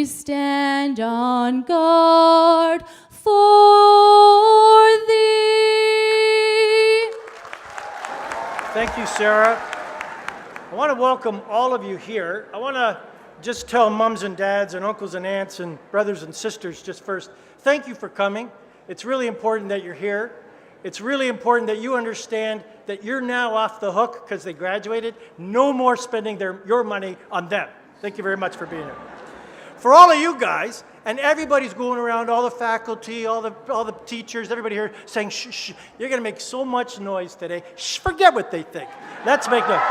stand on guard for thee. Thank you, Sarah. I want to welcome all of you here. I want to just tell mums and dads and uncles and aunts and brothers and sisters just first, thank you for coming. It's really important that you're here. It's really important that you understand that you're now off the hook because they graduated. No more spending your money on them. Thank you very much for being here. For all of you guys, and everybody's going around, all the faculty, all the teachers, everybody here saying, shh, shh, you're going to make so much noise today. Shh, forget what they think. Let's make noise.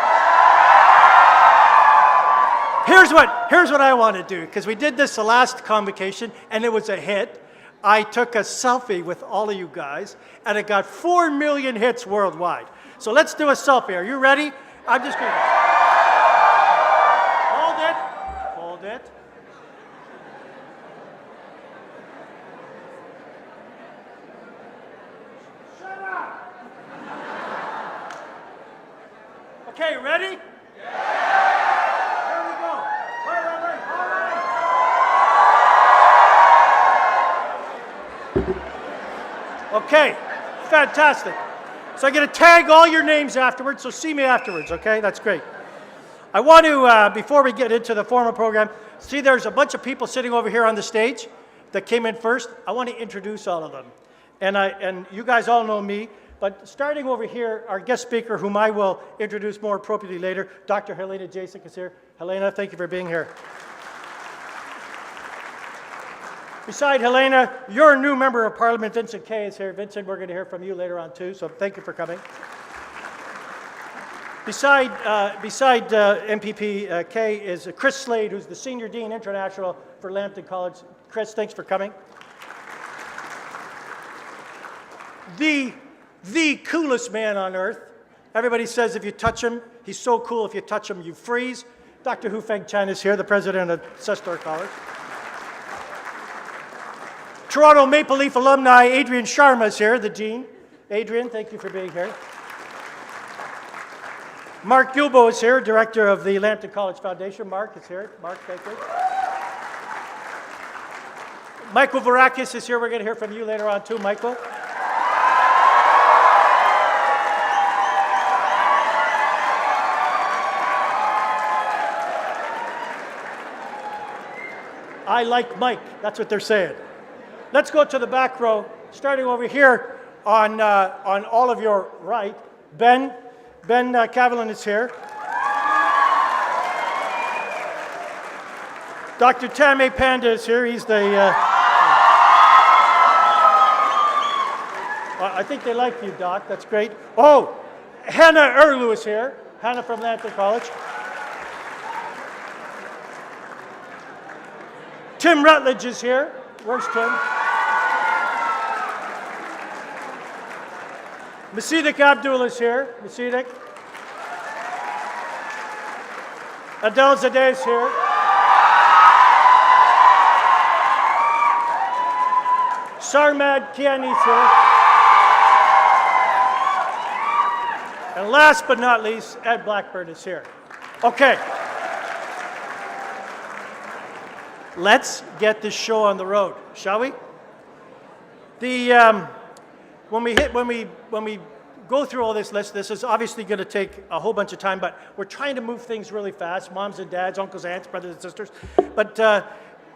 Here's what I want to do, because we did this the last convocation, and it was a hit. I took a selfie with all of you guys, and it got 4 million hits worldwide. So let's do a selfie. Are you ready? I'm just going to... Hold it. Hold it. Shut up! Okay, ready? Okay, fantastic. So I'm going to tag all your names afterwards, so see me afterwards, okay? That's great. I want to, before we get into the formal program, see there's a bunch of people sitting over here on the stage that came in first. I want to introduce all of them. And you guys all know me, but starting over here, our guest speaker, whom I will introduce more appropriately later, Dr. Helena Jasek is here. Helena, thank you for being here. Beside Helena, your new member of Parliament, Vincent Kay, is here. Vincent, we're going to hear from you later on too, so thank you for coming. Beside MPP Kay is Chris Slade, who's the Senior Dean International for Lambton College. Chris, thanks for coming. The coolest man on earth. Everybody says if you touch him, he's so cool, if you touch him, you freeze. Dr. Hu Feng Chan is here, the president of Sestor College. Toronto Maple Leaf alumni Adrian Sharma is here, the dean. Adrian, thank you for being here. Mark Gilbo is here, director of the Lambton College Foundation. Mark is here. Mark, thank you. Michael Baracus is here. We're going to hear from you later on too, Michael. I like Mike. That's what they're saying. Let's go to the back row, starting over here on all of your right. Ben Cavalin is here. Dr. Tame Panda is here. He's the... I think they like you, Doc. That's great. Oh, Hannah Erlu is here. Hannah from Lambton College. Tim Rutledge is here. Where's Tim? Masidik Abdul is here. Masidik. Adel Zadeh is here. Sarmad Kiani is here. And last but not least, Ed Blackburn is here. Okay. Let's get this show on the road, shall we? When we go through all this list, this is obviously going to take a whole bunch of time, but we're trying to move things really fast. Moms and dads, uncles, aunts, brothers and sisters. But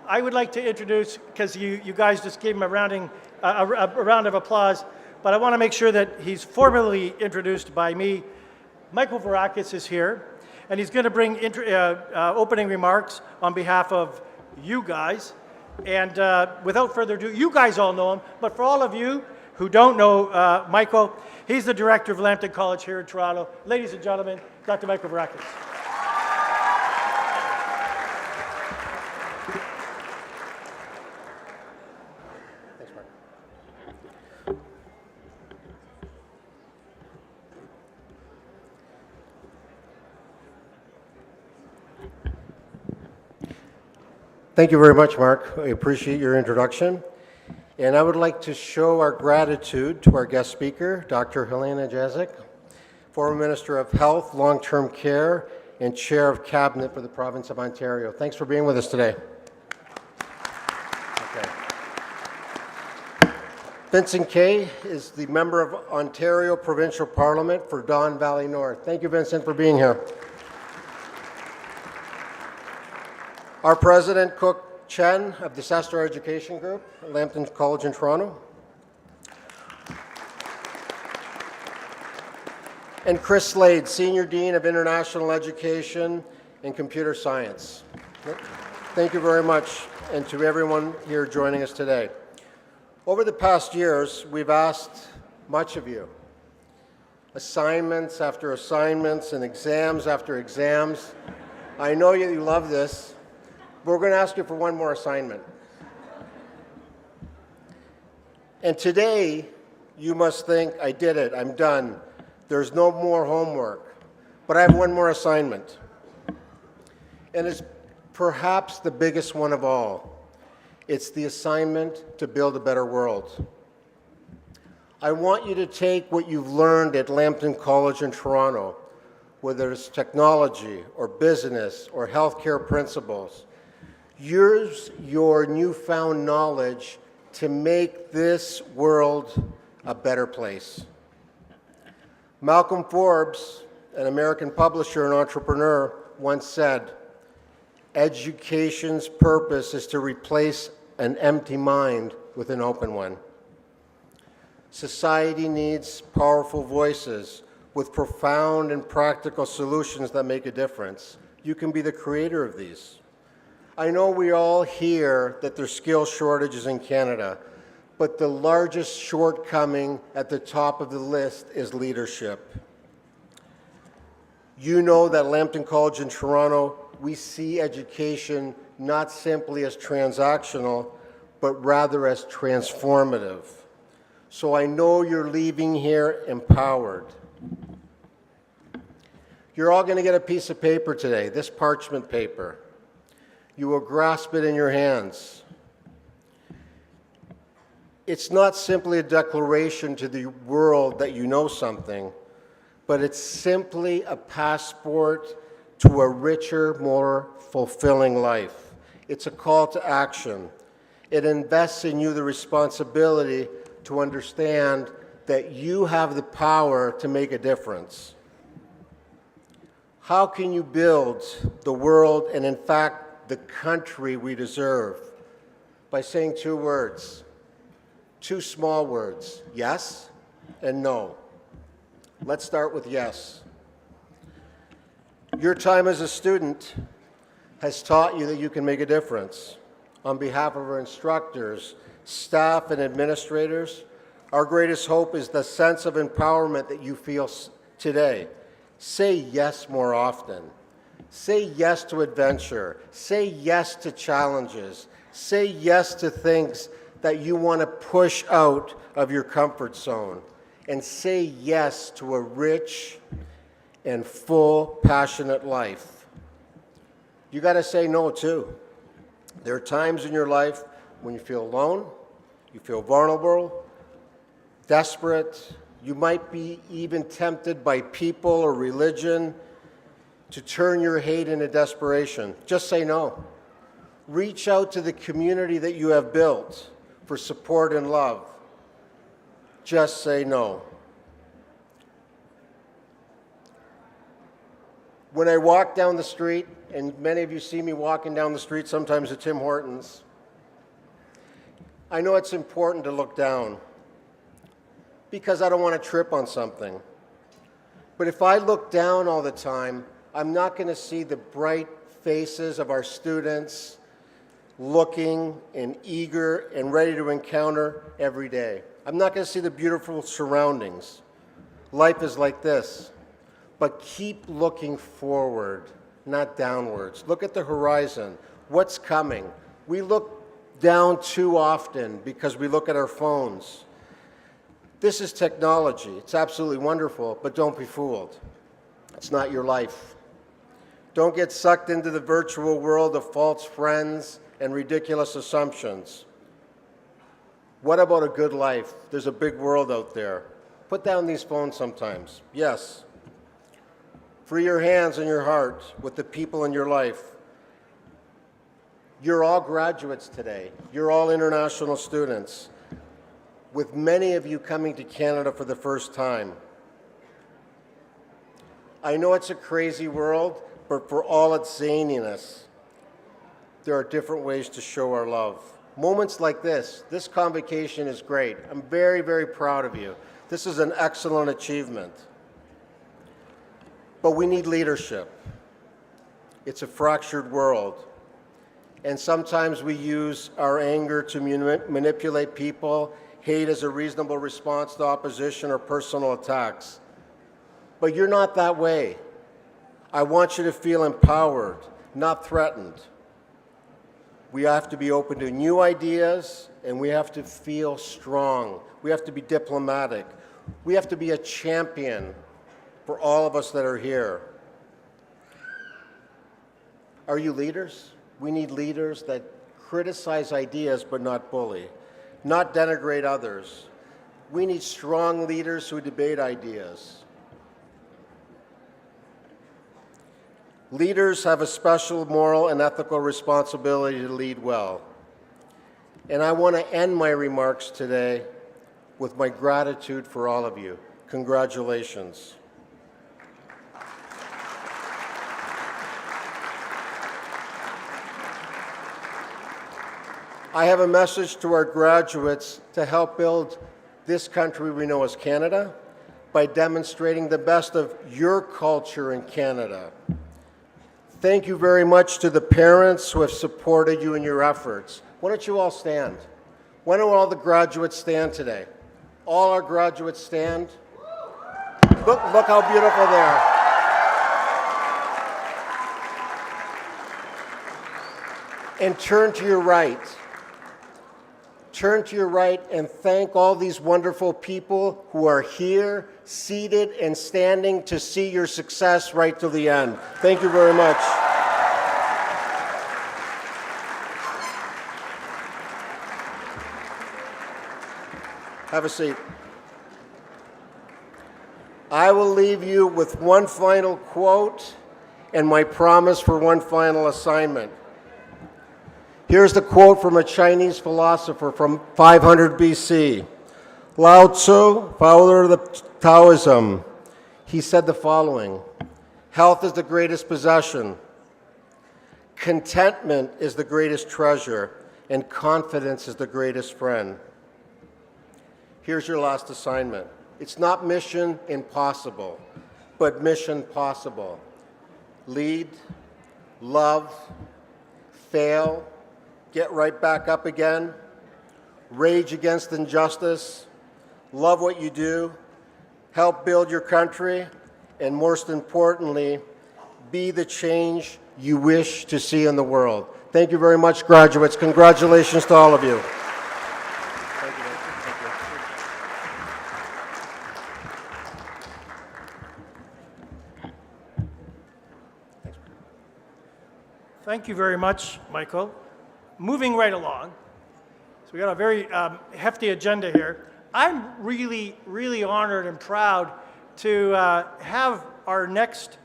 I would like to introduce, because you guys just gave him a round of applause, but I want to make sure that he's formally introduced by me. Michael Varadkis is here, and he's going to bring opening remarks on behalf of you guys. And without further ado, you guys all know him, but for all of you who don't know Michael, he's the director of Lambton College here in Toronto. Ladies and gentlemen, Dr. Michael Varadkis. Thanks, Mark. Thank you very much, Mark. I appreciate your introduction. And I would like to show our gratitude to our guest speaker, Dr. Helena Jasek, former Minister of Health, Long-Term Care, and Chair of Cabinet for the Province of Ontario. Thanks for being with us today. Vincent Kay is the member of Ontario Provincial Parliament for Don Valley North. Thank you, Vincent, for being here. Our President, Cook Chen of the Sestor Education Group at Lambton College in Toronto. And Chris Slade, Senior Dean of International Education and Computer Science. Thank you very much, and to everyone here joining us today. Over the past years, we've asked much of you. Assignments after assignments and exams after exams. I know you love this, but we're going to ask you for one more assignment. And today, you must think, I did it, I'm done. There's no more homework. But I have one more assignment. And it's perhaps the biggest one of all. It's the assignment to build a better world. I want you to take what you've learned at Lambton College in Toronto, whether it's technology or business or healthcare principles. Use your newfound knowledge to make this world a better place. Malcolm Forbes, an American publisher and entrepreneur, once said, "Education's purpose is to replace an empty mind with an open one." Society needs powerful voices with profound and practical solutions that make a difference. You can be the creator of these. I know we all hear that there's skill shortages in Canada, but the largest shortcoming at the top of the list is leadership. You know that Lambton College in Toronto, we see education not simply as transactional, but rather as transformative. So I know you're leaving here empowered. You're all going to get a piece of paper today, this parchment paper. You will grasp it in your hands. It's not simply a declaration to the world that you know something, but it's simply a passport to a richer, more fulfilling life. It's a call to action. It invests in you the responsibility to understand that you have the power to make a difference. How can you build the world and, in fact, the country we deserve? By saying two words, two small words, yes and no. Let's start with yes. Your time as a student has taught you that you can make a difference. On behalf of our instructors, staff, and administrators, our greatest hope is the sense of empowerment that you feel today. Say yes more often. Say yes to adventure. Say yes to challenges. Say yes to things that you want to push out of your comfort zone. And say yes to a rich and full, passionate life. You got to say no too. There are times in your life when you feel alone, you feel vulnerable, desperate. You might be even tempted by people or religion to turn your hate into desperation. Just say no. Reach out to the community that you have built for support and love. Just say no. When I walk down the street, and many of you see me walking down the street sometimes at Tim Hortons, I know it's important to look down because I don't want to trip on something. But if I look down all the time, I'm not going to see the bright faces of our students looking and eager and ready to encounter every day. I'm not going to see the beautiful surroundings. Life is like this. But keep looking forward, not downwards. Look at the horizon. What's coming? We look down too often because we look at our phones. This is technology. It's absolutely wonderful, but don't be fooled. It's not your life. Don't get sucked into the virtual world of false friends and ridiculous assumptions. What about a good life? There's a big world out there. Put down these phones sometimes. Yes. Free your hands and your heart with the people in your life. You're all graduates today. You're all international students. with many of you coming to Canada for the first time. I know it's a crazy world, but for all its zaniness, there are different ways to show our love. Moments like this convocation is great. I'm very, very proud of you. This is an excellent achievement. But we need leadership. It's a fractured world. And sometimes we use our anger to manipulate people, hate as a reasonable response to opposition or personal attacks. But you're not that way. I want you to feel empowered, not threatened. We have to be open to new ideas, and we have to feel strong. We have to be diplomatic. We have to be a champion for all of us that are here. Are you leaders? We need leaders that criticize ideas but not bully, not denigrate others. We need strong leaders who debate ideas. Leaders have a special moral and ethical responsibility to lead well. And I want to end my remarks today with my gratitude for all of you. Congratulations. I have a message to our graduates to help build this country we know as Canada by demonstrating the best of your culture in Canada. Thank you very much to the parents who have supported you in your efforts. Why don't you all stand? Why don't all the graduates stand today? All our graduates stand. Look how beautiful they are. And turn to your right. Turn to your right and thank all these wonderful people who are here, seated and standing to see your success right to the end. Thank you very much. Have a seat. I will leave you with one final quote and my promise for one final assignment. Here's the quote from a Chinese philosopher from 500 BC. Lao Tzu, founder of the Taoism, he said the following: health is the greatest possession, contentment is the greatest treasure, and confidence is the greatest friend. Here's your last assignment. It's not mission impossible, but mission possible. Lead, love, fail, get right back up again, rage against injustice, love what you do, help build your country, and most importantly, be the change you wish to see in the world. Thank you very much, graduates. Congratulations to all of you. Thank you. Thank you very much, Michael. Moving right along. So we got a very hefty agenda here. I'm really, really honored and proud to have our next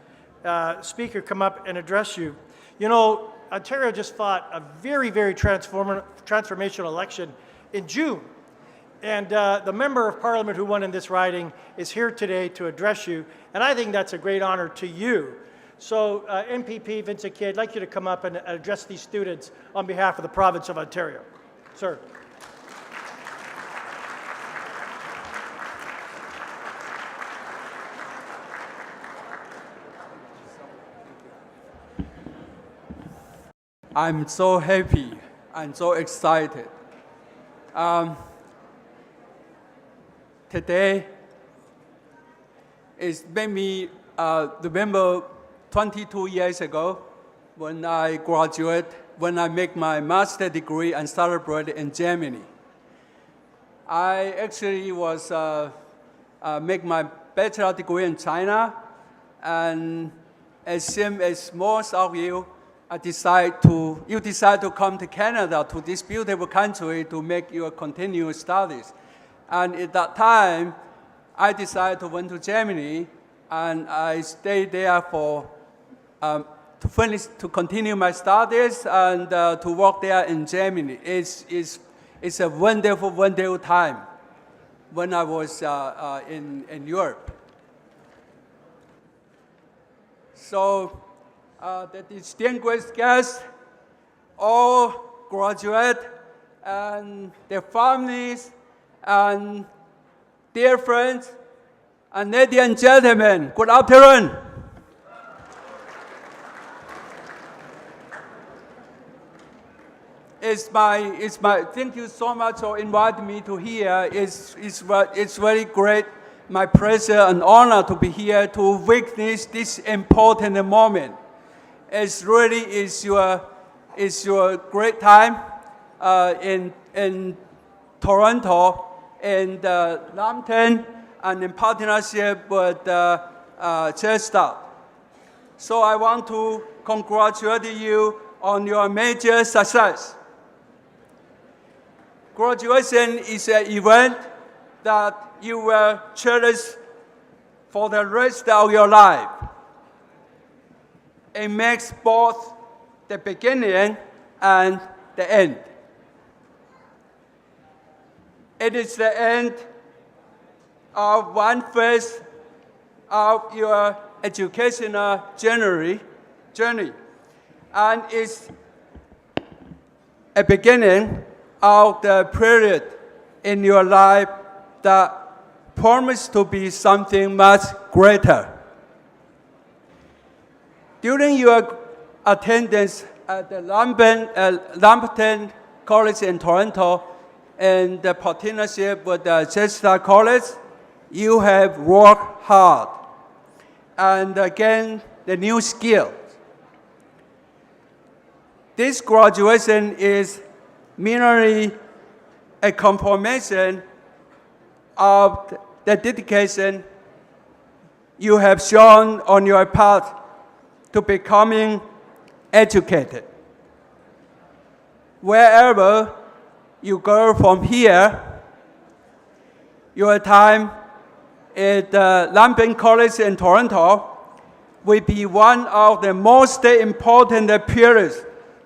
speaker come up and address you. You know, Ontario just fought a very, very transformational election in June. And the Member of Parliament who won in this riding is here today to address you. And I think that's a great honor to you. So MPP Vincent Kay, I'd like you to come up and address these students on behalf of the province of Ontario. Sir. I'm so happy and so excited. Today is made me remember 22 years ago when I graduated, when I make my master's degree and celebrated in Germany. I actually was make my bachelor degree in China, and as same as most of you, you decide to come to Canada, to this beautiful country, to make your continuous studies. And at that time, I decided to went to Germany, and I stayed there for to continue my studies and to work there in Germany. It's a wonderful, wonderful time. when I was in Europe. So the distinguished guests, all graduates and their families and dear friends, and ladies and gentlemen, good afternoon. It's my, thank you so much for inviting me to here. It's very great, my pleasure and honor to be here to witness this important moment. It's really your great time in Toronto and Lambton and in partnership with Chester. So I want to congratulate you on your major success. Graduation is an event that you will cherish for the rest of your life. It makes both the beginning and the end. It is the end of one phase of your educational journey, and it's a beginning of the period in your life that promises to be something much greater. During your attendance at the Lambton College in Toronto and the partnership with the Chester College, you have worked hard and gained the new skills. This graduation is merely a confirmation of the dedication you have shown on your path to becoming educated. Wherever you go from here, your time at Lambton College in Toronto will be one of the most important periods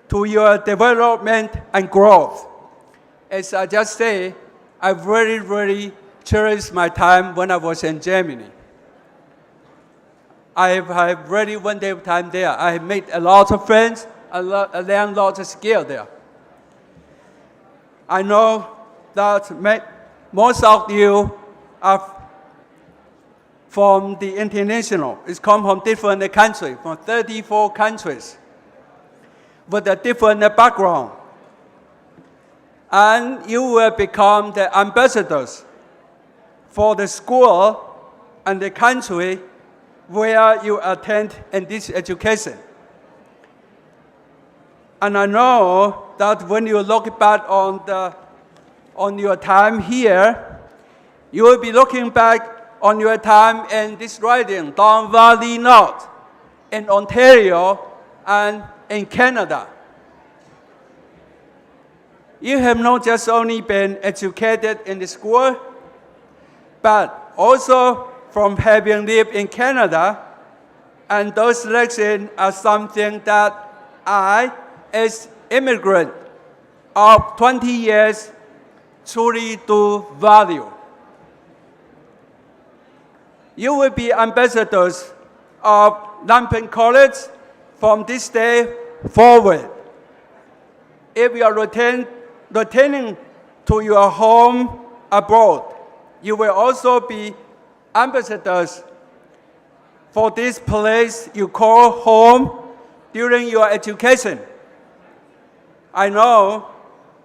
to your development and growth. As I just said, I really cherished my time when I was in Germany. I have really wonderful time there. I have made a lot of friends, I learned a lot of skills there. I know that most of you are from the international. It's come from different countries, from 34 countries, with a different background. And you will become the ambassadors for the school and the country where you attend in this education. And I know that when you look back on your time here, you will be looking back on your time in this riding, Don Valley North, in Ontario, and in Canada. You have not just only been educated in the school, but also from having lived in Canada, and those lessons are something that I, as immigrant of 20 years, truly do value. You will be ambassadors of Lambton College from this day forward. If you are returning to your home abroad, you will also be ambassadors for this place you call home during your education. I know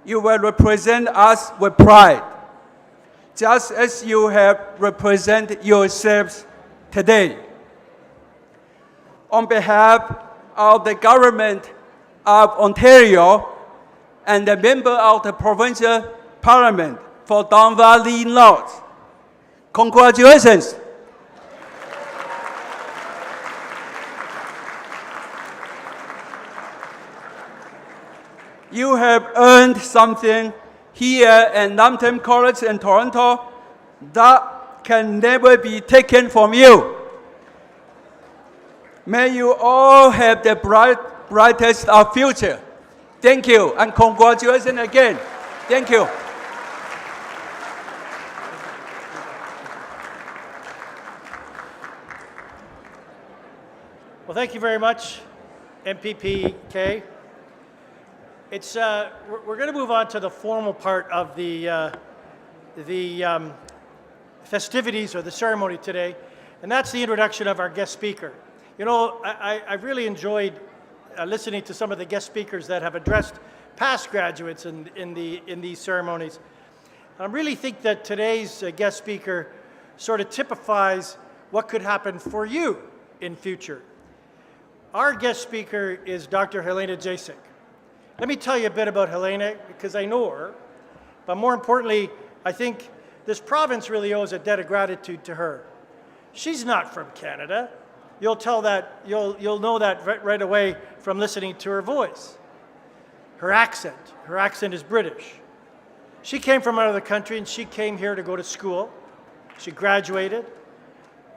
you will represent us with pride, just as you have represented yourselves today. On behalf of the government of Ontario and the member of the provincial parliament for Don Valley North, congratulations. You have earned something here at Lambton College in Toronto that can never be taken from you. May you all have the brightest of future. Thank you, and congratulations again. Thank you. Well, thank you very much, MPPK. We're going to move on to the formal part of the festivities or the ceremony today, and that's the introduction of our guest speaker. You know, I really enjoyed listening to some of the guest speakers that have addressed past graduates in these ceremonies. I really think that today's guest speaker sort of typifies what could happen for you in future. Our guest speaker is Dr. Helena Jasek. Let me tell you a bit about Helena because I know her, but more importantly, I think this province really owes a debt of gratitude to her. She's not from Canada. You'll know that right away from listening to her voice. Her accent is British. She came from another country and she came here to go to school. She graduated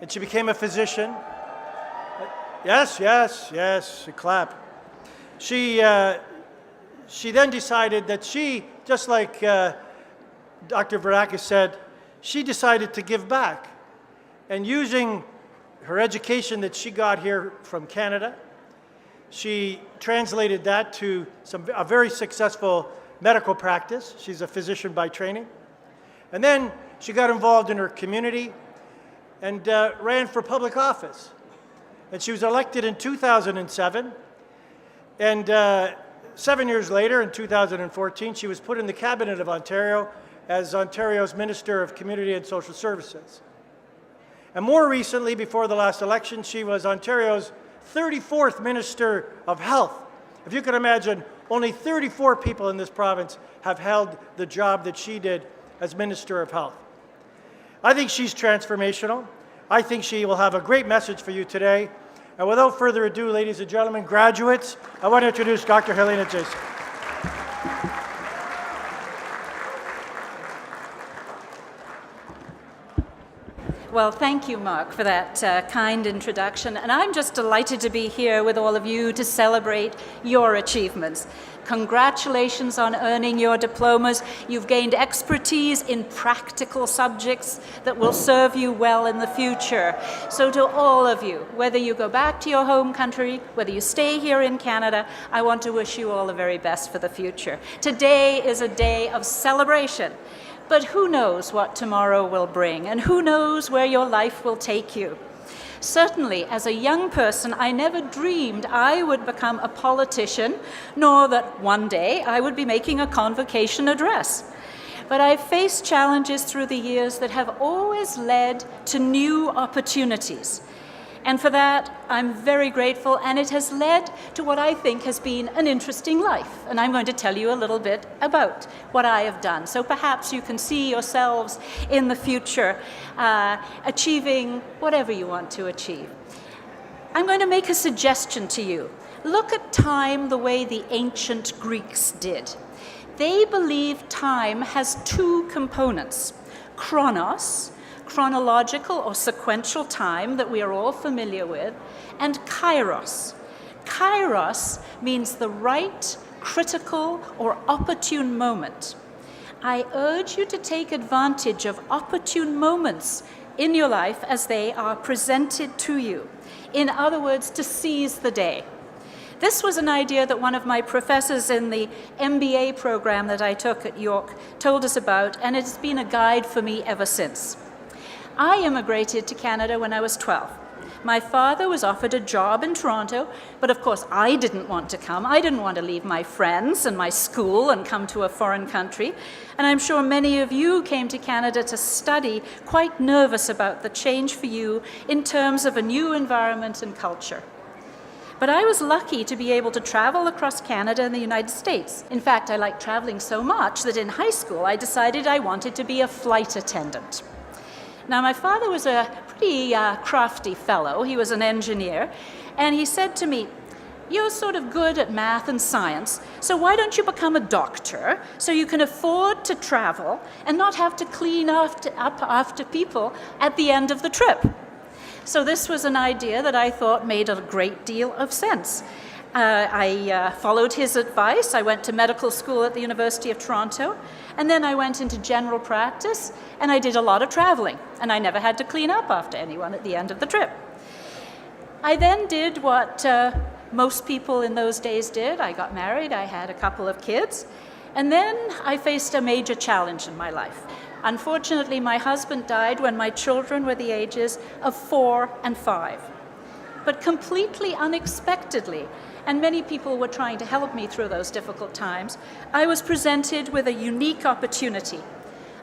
and she became a physician. Yes, clap. She then decided that she, just like Dr. Baracus said, she decided to give back. And using her education that she got here from Canada, she translated that to a very successful medical practice. She's a physician by training. And then she got involved in her community and ran for public office. And she was elected in 2007. And 7 years later, in 2014, she was put in the Cabinet of Ontario as Ontario's Minister of Community and Social Services. And more recently, before the last election, she was Ontario's 34th Minister of Health. If you can imagine, only 34 people in this province have held the job that she did as Minister of Health. I think she's transformational. I think she will have a great message for you today. And without further ado, ladies and gentlemen, graduates, I want to introduce Dr. Helena Jasek. Well, thank you, Mark, for that kind introduction. And I'm just delighted to be here with all of you to celebrate your achievements. Congratulations on earning your diplomas. You've gained expertise in practical subjects that will serve you well in the future. So to all of you, whether you go back to your home country, whether you stay here in Canada, I want to wish you all the very best for the future. Today is a day of celebration. But who knows what tomorrow will bring, and who knows where your life will take you. Certainly, as a young person, I never dreamed I would become a politician, nor that one day I would be making a convocation address. But I've faced challenges through the years that have always led to new opportunities. And for that, I'm very grateful, and it has led to what I think has been an interesting life. And I'm going to tell you a little bit about what I have done. So perhaps you can see yourselves in the future achieving whatever you want to achieve. I'm going to make a suggestion to you. Look at time the way the ancient Greeks did. They believe time has two components: chronos, chronological or sequential time that we are all familiar with, and kairos. Kairos means the right, critical, or opportune moment. I urge you to take advantage of opportune moments in your life as they are presented to you. In other words, to seize the day. This was an idea that one of my professors in the MBA program that I took at York told us about, and it's been a guide for me ever since. I immigrated to Canada when I was 12. My father was offered a job in Toronto, but of course I didn't want to come. I didn't want to leave my friends and my school and come to a foreign country. And I'm sure many of you came to Canada to study, quite nervous about the change for you in terms of a new environment and culture. But I was lucky to be able to travel across Canada and the United States. In fact, I liked traveling so much that in high school I decided I wanted to be a flight attendant. Now, my father was a pretty crafty fellow. He was an engineer, and he said to me, "You're sort of good at math and science, so why don't you become a doctor so you can afford to travel and not have to clean up after people at the end of the trip?" So this was an idea that I thought made a great deal of sense. I followed his advice. I went to medical school at the University of Toronto, and then I went into general practice, and I did a lot of traveling, and I never had to clean up after anyone at the end of the trip. I then did what most people in those days did. I got married, I had a couple of kids, and then I faced a major challenge in my life. Unfortunately, my husband died when my children were the ages of 4 and 5. But completely unexpectedly, and many people were trying to help me through those difficult times, I was presented with a unique opportunity.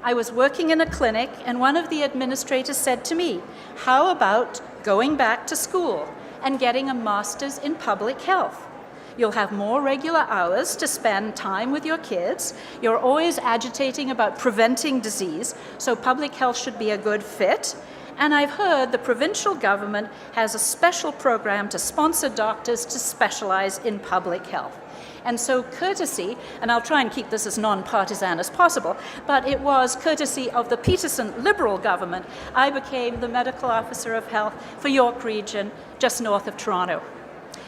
I was working in a clinic, and one of the administrators said to me, "How about going back to school and getting a master's in public health? You'll have more regular hours to spend time with your kids. You're always agitating about preventing disease, so public health should be a good fit. And I've heard the provincial government has a special program to sponsor doctors to specialize in public health." And so courtesy, and I'll try and keep this as non-partisan as possible, but it was courtesy of the Peterson Liberal government, I became the medical officer of health for York Region, just north of Toronto.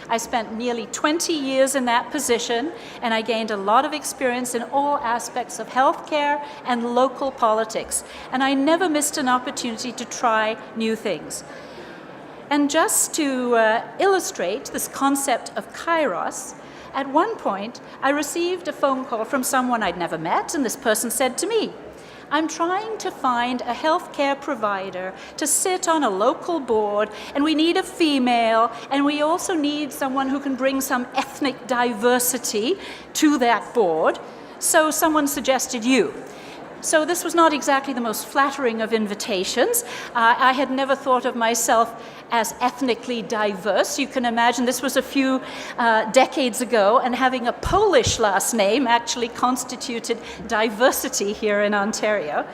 I spent nearly 20 years in that position, and I gained a lot of experience in all aspects of healthcare and local politics, and I never missed an opportunity to try new things. And just to illustrate this concept of kairos, at one point, I received a phone call from someone I'd never met, and this person said to me, "I'm trying to find a healthcare provider to sit on a local board, and we need a female, and we also need someone who can bring some ethnic diversity to that board. So someone suggested you." So this was not exactly the most flattering of invitations. I had never thought of myself as ethnically diverse. You can imagine this was a few decades ago, and having a Polish last name actually constituted diversity here in Ontario.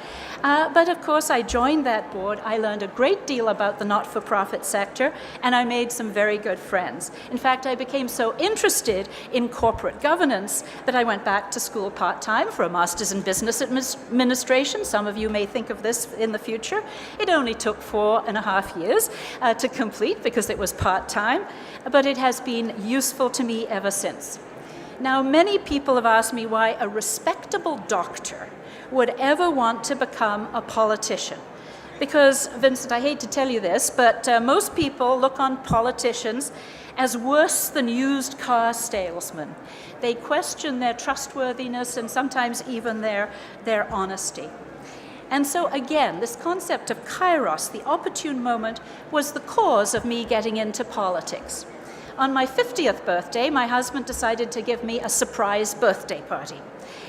But of course, I joined that board. I learned a great deal about the not-for-profit sector, and I made some very good friends. In fact, I became so interested in corporate governance that I went back to school part-time for a master's in business administration. Some of you may think of this in the future. It only took 4.5 years to complete because it was part-time, but it has been useful to me ever since. Now, many people have asked me why a respectable doctor would ever want to become a politician. Because, Vincent, I hate to tell you this, but most people look on politicians as worse than used car salesmen. They question their trustworthiness and sometimes even their honesty. And so again, this concept of kairos, the opportune moment, was the cause of me getting into politics. On my 50th birthday, my husband decided to give me a surprise birthday party.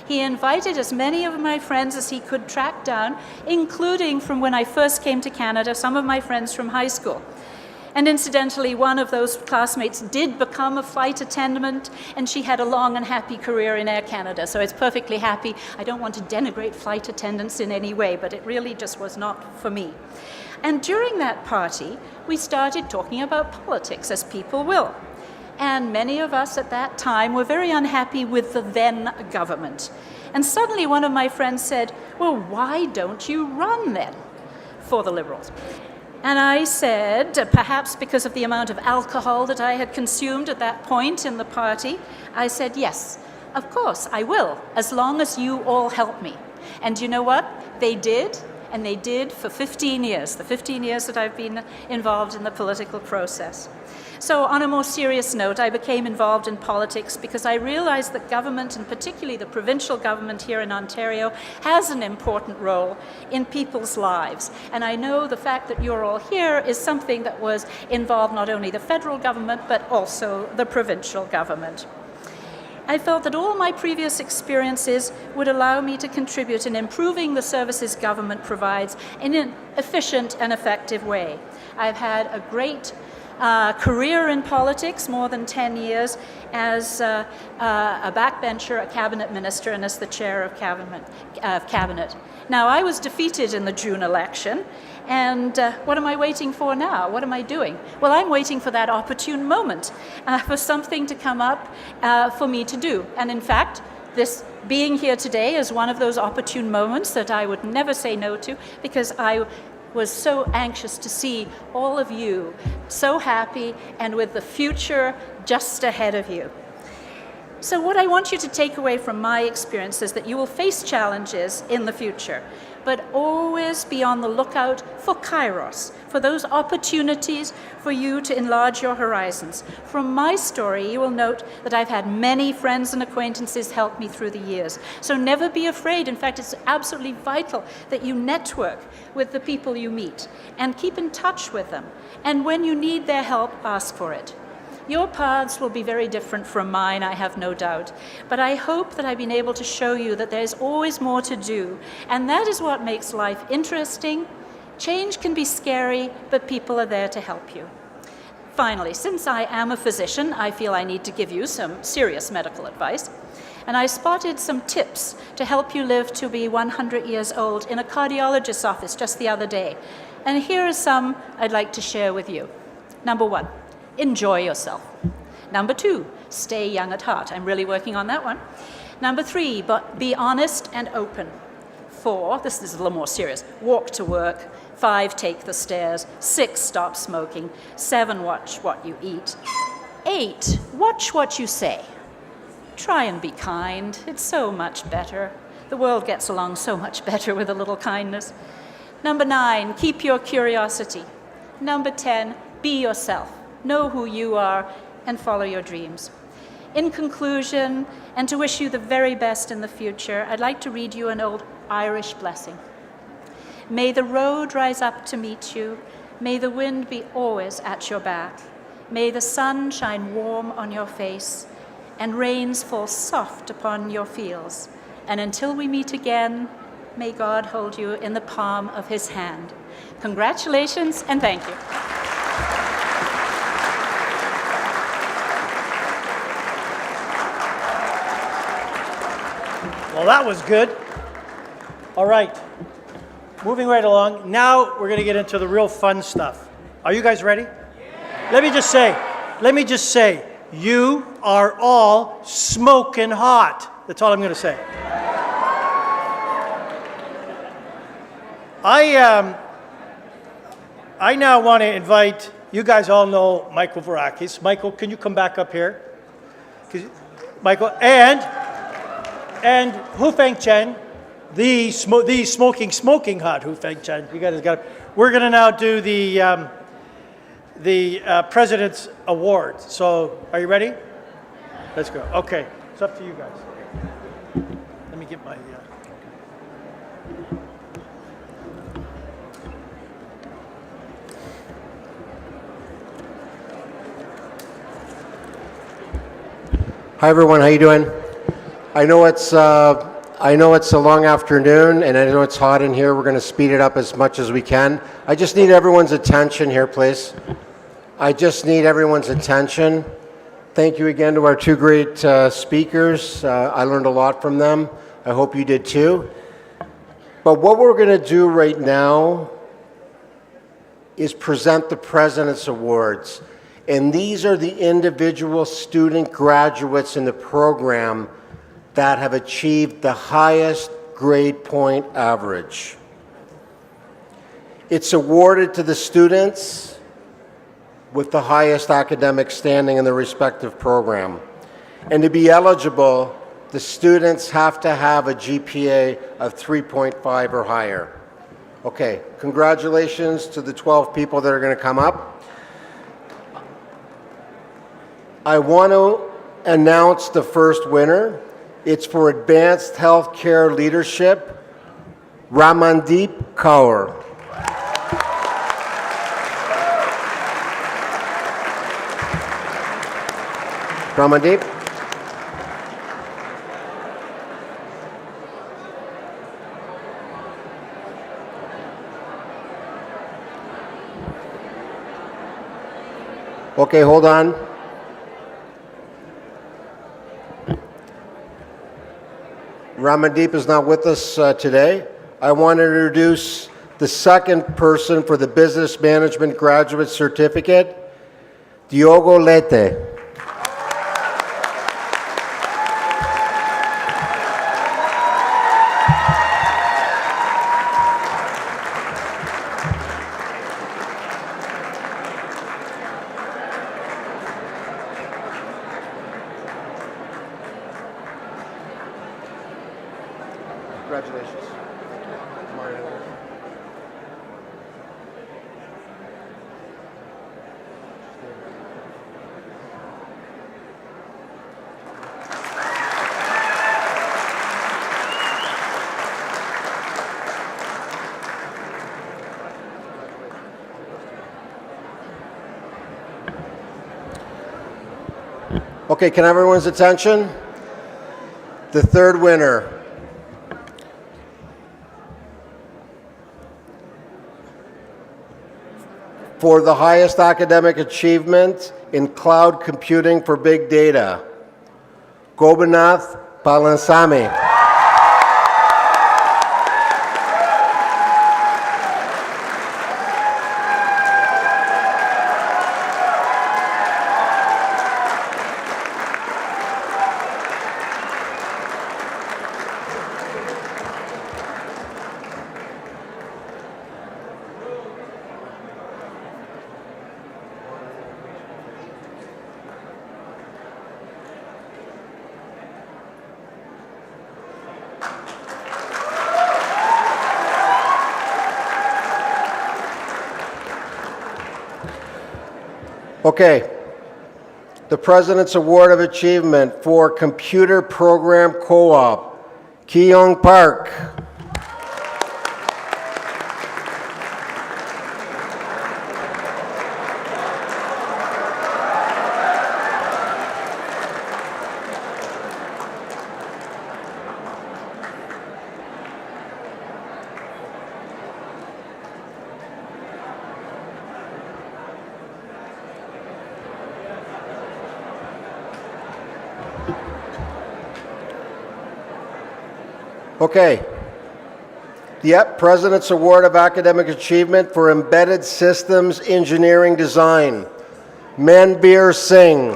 He invited as many of my friends as he could track down, including from when I first came to Canada, some of my friends from high school. And incidentally, one of those classmates did become a flight attendant, and she had a long and happy career in Air Canada, so it's perfectly happy. I don't want to denigrate flight attendants in any way, but it really just was not for me. And during that party, we started talking about politics, as people will. And many of us at that time were very unhappy with the then government. And suddenly one of my friends said, "Well, why don't you run then for the Liberals?" And I said, perhaps because of the amount of alcohol that I had consumed at that point in the party, I said, "Yes, of course I will, as long as you all help me." And you know what? They did, and they did for 15 years, the 15 years that I've been involved in the political process. So on a more serious note, I became involved in politics because I realized that government, and particularly the provincial government here in Ontario, has an important role in people's lives. And I know the fact that you're all here is something that was involved not only the federal government, but also the provincial government. I felt that all my previous experiences would allow me to contribute in improving the services government provides in an efficient and effective way. I've had a great career in politics, more than 10 years, as a backbencher, a cabinet minister, and as the chair of cabinet. Now, I was defeated in the June election, and what am I waiting for now? What am I doing? Well, I'm waiting for that opportune moment, for something to come up for me to do. And in fact, this being here today is one of those opportune moments that I would never say no to, because I was so anxious to see all of you so happy and with the future just ahead of you. So what I want you to take away from my experience is that you will face challenges in the future, but always be on the lookout for kairos, for those opportunities for you to enlarge your horizons. From my story, you will note that I've had many friends and acquaintances help me through the years. So never be afraid. In fact, it's absolutely vital that you network with the people you meet and keep in touch with them. And when you need their help, ask for it. Your paths will be very different from mine, I have no doubt. But I hope that I've been able to show you that there's always more to do. And that is what makes life interesting. Change can be scary, but people are there to help you. Finally, since I am a physician, I feel I need to give you some serious medical advice. And I spotted some tips to help you live to be 100 years old in a cardiologist's office just the other day. And here are some I'd like to share with you. Number 1. Enjoy yourself. Number 2, stay young at heart. I'm really working on that one. Number 3, but be honest and open. 4, this is a little more serious, walk to work. 5, take the stairs. 6, stop smoking. 7, watch what you eat. 8, watch what you say. Try and be kind. It's so much better. The world gets along so much better with a little kindness. Number 9, keep your curiosity. Number 10, be yourself. Know who you are and follow your dreams. In conclusion, and to wish you the very best in the future, I'd like to read you an old Irish blessing. May the road rise up to meet you. May the wind be always at your back. May the sun shine warm on your face and rains fall soft upon your fields. And until we meet again, may God hold you in the palm of his hand. Congratulations and thank you. Well, that was good. All right, moving right along. Now we're going to get into the real fun stuff. Are you guys ready? Yeah. Let me just say, you are all smoking hot. That's all I'm going to say. I now want to invite, you guys all know Michael Baracus. Michael, can you come back up here? Michael, and Hu Feng Chen, the smoking hot Hu Feng Chen. You guys got. We're going to now do the President's Award. So, are you ready? Let's go. Okay, it's up to you guys. Let me get my. Hi everyone, how you doing? I know it's a long afternoon, and I know it's hot in here. We're going to speed it up as much as we can. I just need everyone's attention here, please. I just need everyone's attention. Thank you again to our two great speakers. I learned a lot from them. I hope you did too. But what we're going to do right now is present the President's Awards. And these are the individual student graduates in the program that have achieved the highest grade point average. It's awarded to the students with the highest academic standing in their respective program. And to be eligible, the students have to have a GPA of 3.5 or higher. Okay, congratulations to the 12 people that are going to come up. I want to announce the first winner. It's for Advanced Healthcare Leadership, Ramandeep Kaur. Ramandeep? Okay, hold on. Ramandeep is not with us today. I want to introduce the second person for the Business Management Graduate Certificate, Diogo Lete. Congratulations. Okay, can I have everyone's attention? The third winner. For the highest academic achievement in cloud computing for big data, Gobinath Palansamy. Okay, the President's Award of Achievement for Computer Program Co-op, Ki-Young Park. Okay. The President's Award of Academic Achievement for Embedded Systems Engineering Design, Manbir Singh.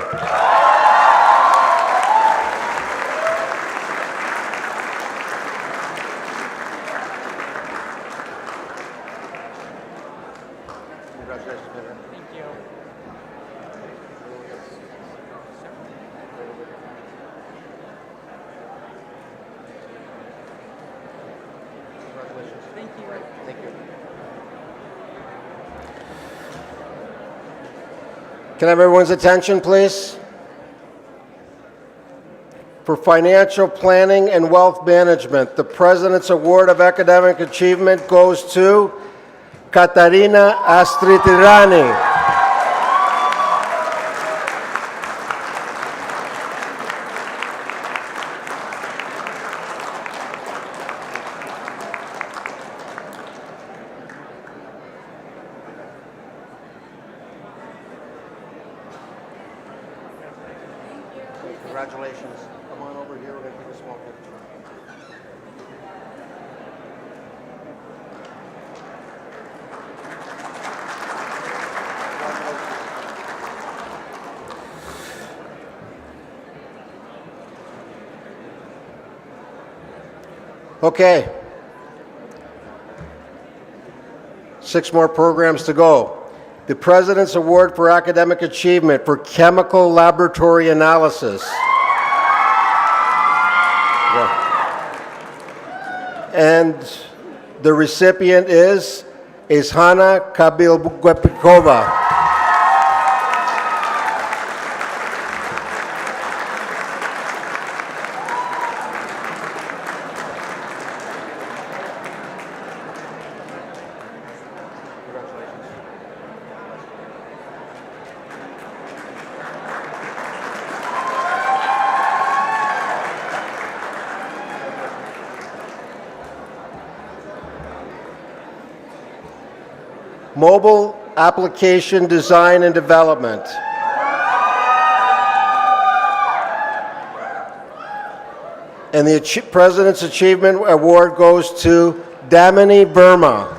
Can I have everyone's attention, please? For financial planning and wealth management, the President's Award of Academic Achievement goes to Katarina Astritirani. Congratulations. Come on over here. We're going to take a small picture. Okay. 6 more programs to go. The President's Award for Academic Achievement for Chemical Laboratory Analysis. And the recipient is Hana Kabilgwepikova. Mobile Application Design and Development. And the President's Achievement Award goes to Damini Verma.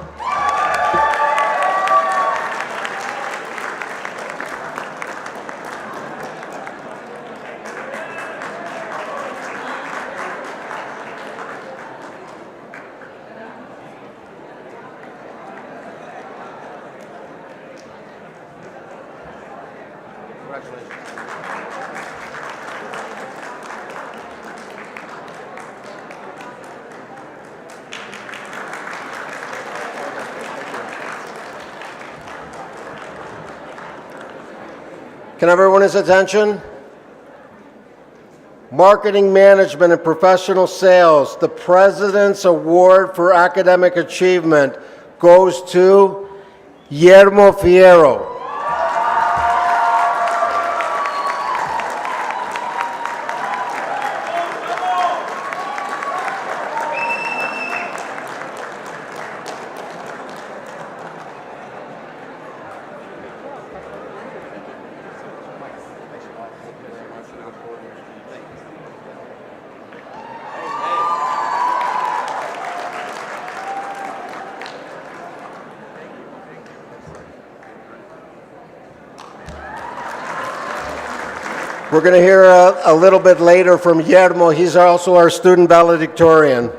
Can I have everyone's attention? Marketing Management and Professional Sales, the President's Award for Academic Achievement goes to Guillermo Fierro. We're going to hear a little bit later from Guillermo. He's also our student valedictorian.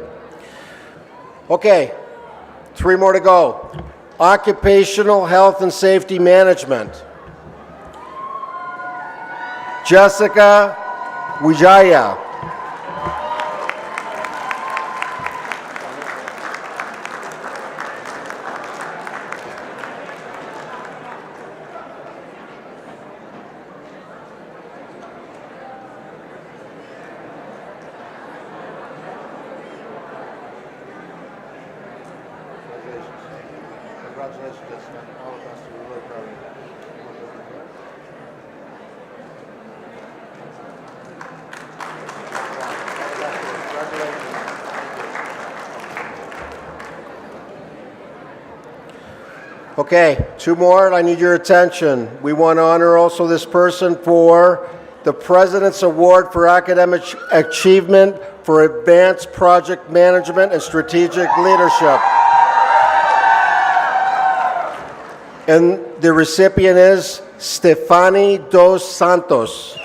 Okay, 3 more to go. Occupational Health and Safety Management. Jessica Wijaya. Congratulations, Jessica. All of us are really proud of you. Okay, 2 more, and I need your attention. We want to honor also this person for the President's Award for Academic Achievement for Advanced Project Management and Strategic Leadership. And the recipient is Stefani dos Santos.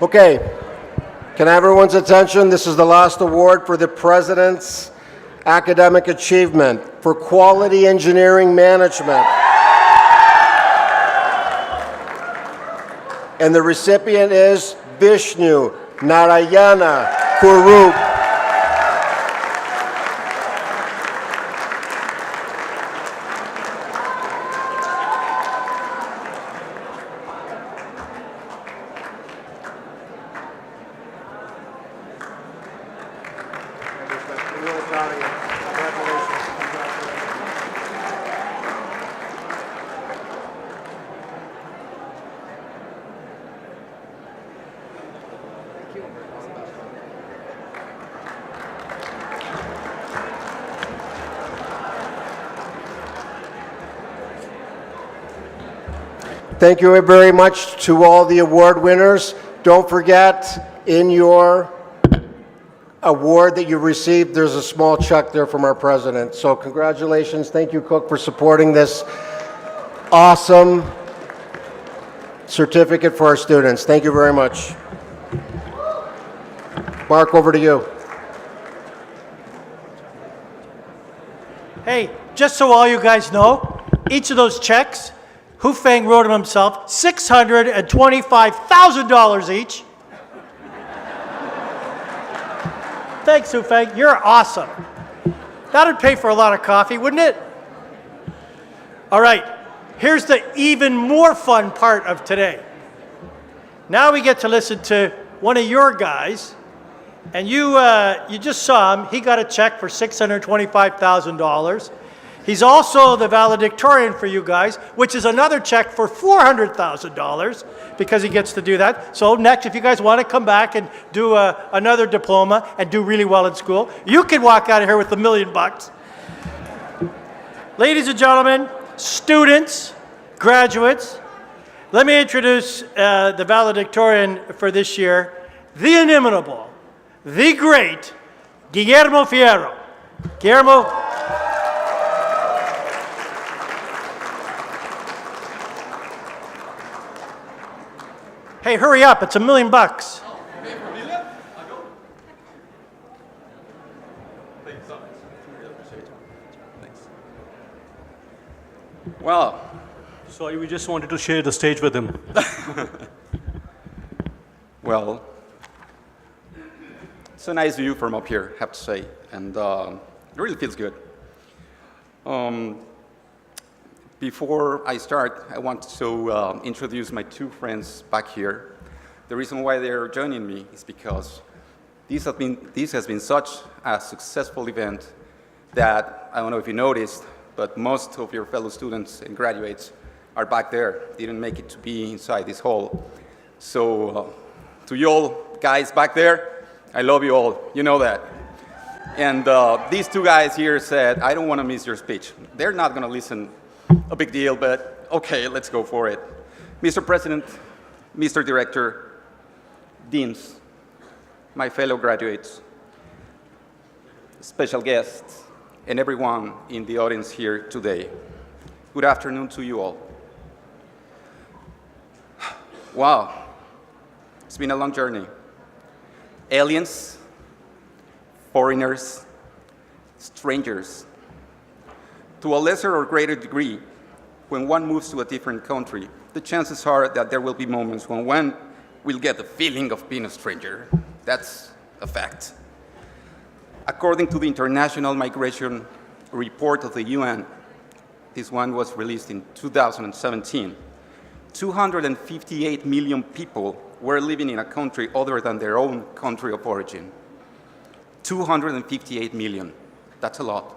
Okay, can I have everyone's attention? This is the last award for the President's Academic Achievement for Quality Engineering Management. And the recipient is Vishnu Narayana Kurup. Thank you very much to all the award winners. Don't forget, in your award that you received, there's a small check there from our president. So congratulations. Thank you, Cook, for supporting this awesome certificate for our students. Thank you very much. Mark, over to you. Hey, just so all you guys know, each of those checks, Hu Feng wrote them himself, $625,000 each. Thanks, Hu Feng. You're awesome. That'd pay for a lot of coffee, wouldn't it? All right, here's the even more fun part of today. Now we get to listen to one of your guys, and you just saw him. He got a check for $625,000. He's also the valedictorian for you guys, which is another check for $400,000 because he gets to do that. So next, if you guys want to come back and do another diploma and do really well in school, you can walk out of here with $1 million. Ladies and gentlemen, students, graduates, let me introduce the valedictorian for this year, the inimitable, the great Guillermo Fierro. Guillermo. Hey, hurry up, it's $1 million. Well, sorry, we just wanted to share the stage with him. Well, it's a nice view from up here, I have to say, and it really feels good. Before I start, I want to introduce my 2 friends back here. The reason why they're joining me is because this has been such a successful event that, I don't know if you noticed, but most of your fellow students and graduates are back there, didn't make it to be inside this hall. So to you all guys back there, I love you all, you know that. And these two guys here said, I don't want to miss your speech. They're not going to listen, a big deal, but okay, let's go for it. Mr. President, Mr. Director, deans, my fellow graduates, special guests, and everyone in the audience here today, good afternoon to you all. Wow, it's been a long journey. Aliens, foreigners, strangers. To a lesser or greater degree, when one moves to a different country, the chances are that there will be moments when one will get the feeling of being a stranger. That's a fact. According to the International Migration Report of the UN, this one was released in 2017, 258 million people were living in a country other than their own country of origin. 258 million, that's a lot.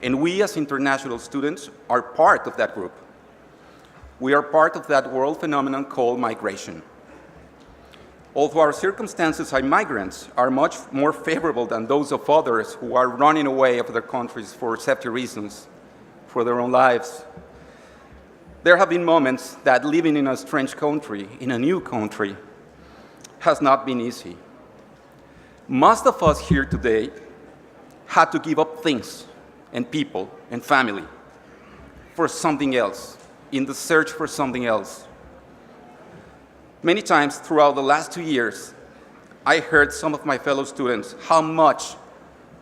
And we as international students are part of that group. We are part of that world phenomenon called migration. Although our circumstances as migrants are much more favorable than those of others who are running away of their countries for safety reasons, for their own lives, there have been moments that living in a strange country, in a new country, has not been easy. Most of us here today had to give up things and people and family for something else, in the search for something else. Many times throughout the last 2 years, I heard some of my fellow students how much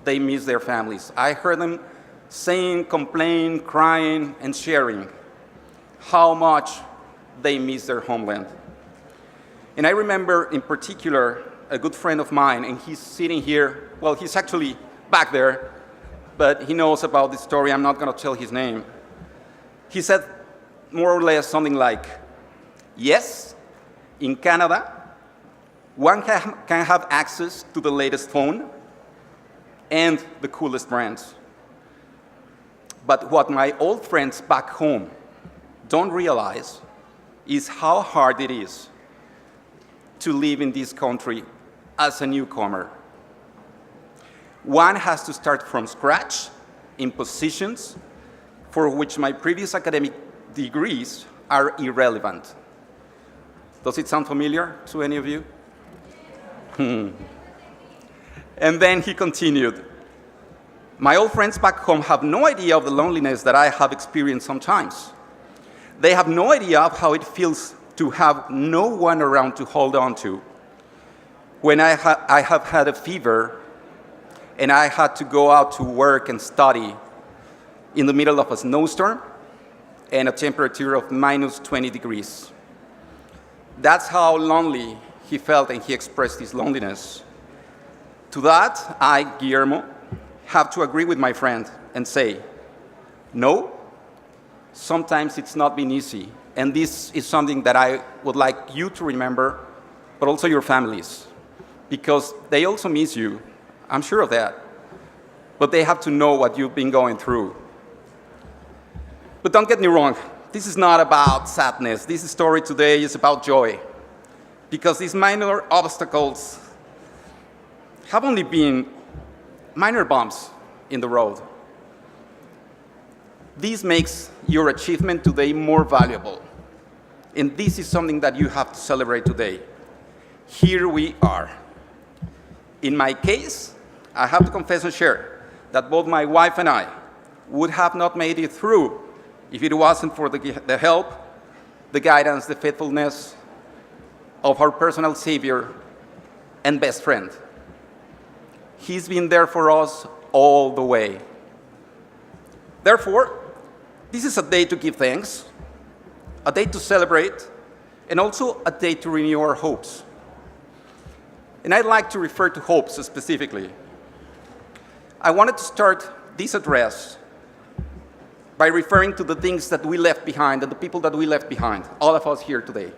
they miss their families. I heard them saying, complain, crying, and sharing how much they miss their homeland. And I remember in particular a good friend of mine, and he's sitting here, well, he's actually back there, but he knows about this story. I'm not going to tell his name. He said more or less something like, yes, in Canada, one can have access to the latest phone and the coolest brands. But what my old friends back home don't realize is how hard it is to live in this country as a newcomer. One has to start from scratch in positions for which my previous academic degrees are irrelevant. Does it sound familiar to any of you? And then he continued, my old friends back home have no idea of the loneliness that I have experienced sometimes. They have no idea of how it feels to have no one around to hold on to. When I have had a fever and I had to go out to work and study in the middle of a snowstorm and a temperature of minus 20 degrees. That's how lonely he felt, and he expressed his loneliness. To that, I, Guillermo, have to agree with my friend and say, no, sometimes it's not been easy. And this is something that I would like you to remember, but also your families, because they also miss you. I'm sure of that. But they have to know what you've been going through. But don't get me wrong, this is not about sadness. This story today is about joy, because these minor obstacles have only been minor bumps in the road. This makes your achievement today more valuable. And this is something that you have to celebrate today. Here we are. In my case, I have to confess and share that both my wife and I would have not made it through if it wasn't for the help, the guidance, the faithfulness of our personal savior and best friend. He's been there for us all the way. Therefore, this is a day to give thanks, a day to celebrate, and also a day to renew our hopes. And I'd like to refer to hopes specifically. I wanted to start this address by referring to the things that we left behind and the people that we left behind, all of us here today.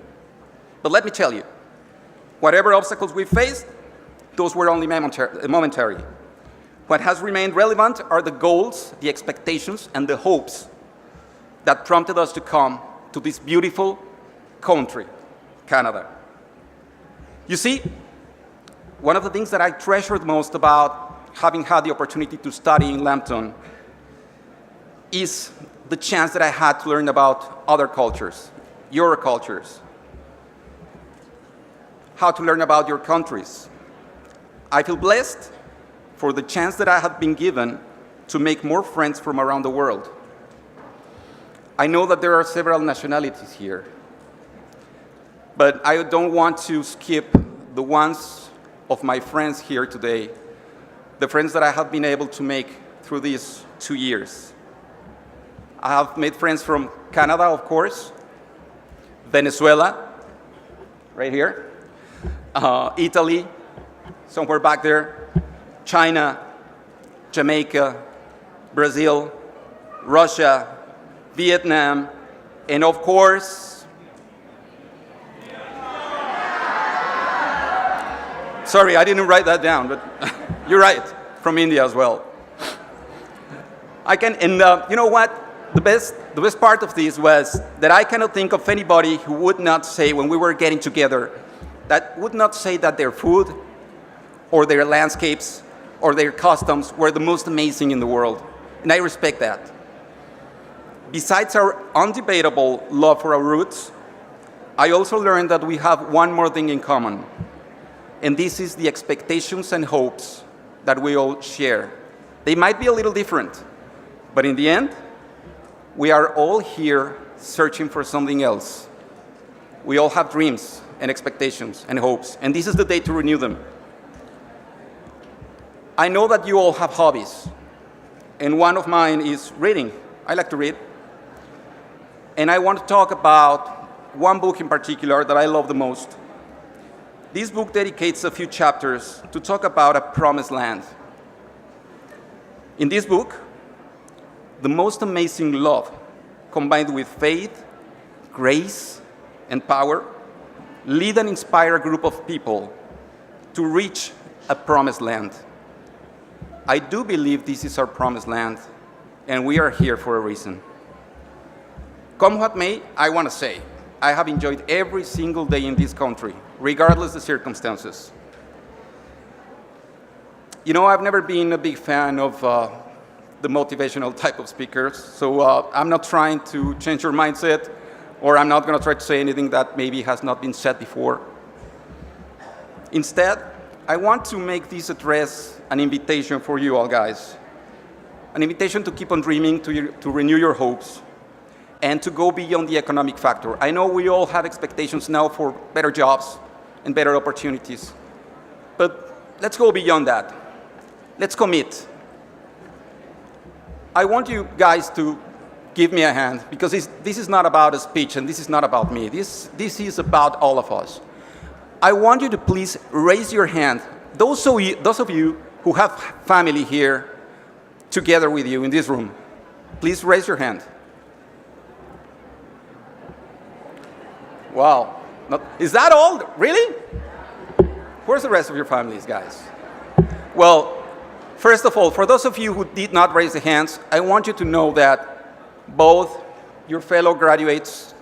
But let me tell you, whatever obstacles we faced, those were only momentary. What has remained relevant are the goals, the expectations, and the hopes that prompted us to come to this beautiful country, Canada. You see, one of the things that I treasured most about having had the opportunity to study in Lambton is the chance that I had to learn about other cultures, your cultures, how to learn about your countries. I feel blessed for the chance that I have been given to make more friends from around the world. I know that there are several nationalities here, but I don't want to skip the ones of my friends here today, the friends that I have been able to make through these 2 years. I have made friends from Canada, of course, Venezuela, right here, Italy, somewhere back there, China, Jamaica, Brazil, Russia, Vietnam, and of course, sorry, I didn't write that down, but you're right, from India as well. You know what? The best part of this was that I cannot think of anybody who would not say, when we were getting together, that would not say that their food or their landscapes or their customs were the most amazing in the world. And I respect that. Besides our undebatable love for our roots, I also learned that we have one more thing in common. And this is the expectations and hopes that we all share. They might be a little different, but in the end, we are all here searching for something else. We all have dreams and expectations and hopes, and this is the day to renew them. I know that you all have hobbies, and one of mine is reading. I like to read. And I want to talk about one book in particular that I love the most. This book dedicates a few chapters to talk about a promised land. In this book, the most amazing love, combined with faith, grace, and power, lead and inspire a group of people to reach a promised land. I do believe this is our promised land, and we are here for a reason. Come what may, I want to say, I have enjoyed every single day in this country, regardless of the circumstances. You know, I've never been a big fan of the motivational type of speakers, so I'm not trying to change your mindset, or I'm not going to try to say anything that maybe has not been said before. Instead, I want to make this address an invitation for you all guys, an invitation to keep on dreaming, to renew your hopes, and to go beyond the economic factor. I know we all have expectations now for better jobs and better opportunities, but let's go beyond that. Let's commit. I want you guys to give me a hand, because this is not about a speech and this is not about me. This is about all of us. I want you to please raise your hand. Those of you who have family here together with you in this room, please raise your hand. Wow. Is that all? Really? Where's the rest of your families, guys? Well, first of all, for those of you who did not raise the hands, I want you to know that both your fellow graduates,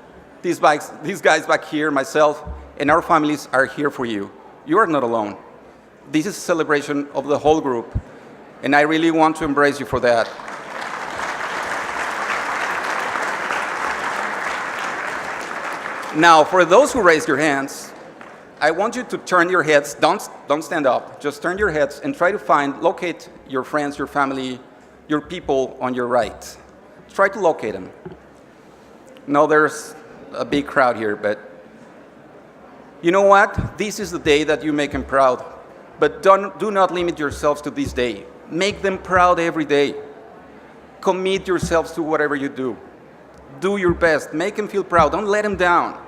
these guys back here, myself, and our families are here for you. You are not alone. This is a celebration of the whole group, and I really want to embrace you for that. Now, for those who raised your hands, I want you to turn your heads. Don't stand up. Just turn your heads and try to locate your friends, your family, your people on your right. Try to locate them. No, there's a big crowd here, but you know what? This is the day that you make them proud. But do not limit yourselves to this day. Make them proud every day. Commit yourselves to whatever you do. Do your best. Make them feel proud. Don't let them down.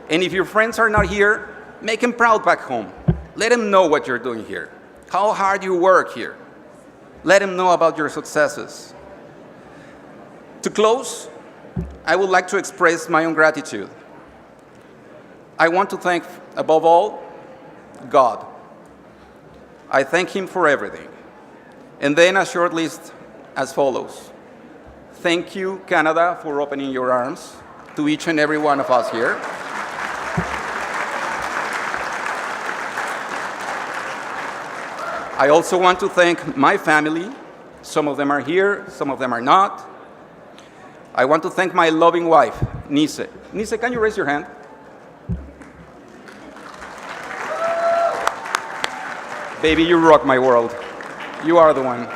And if your friends are not here, make them proud back home. Let them know what you're doing here, how hard you work here. Let them know about your successes. To close, I would like to express my own gratitude. I want to thank, above all, God. I thank Him for everything. And then a short list as follows. Thank you, Canada, for opening your arms to each and every one of us here. I also want to thank my family. Some of them are here, some of them are not. I want to thank my loving wife, Nise. Nise, can you raise your hand? Baby, you rock my world. You are the one.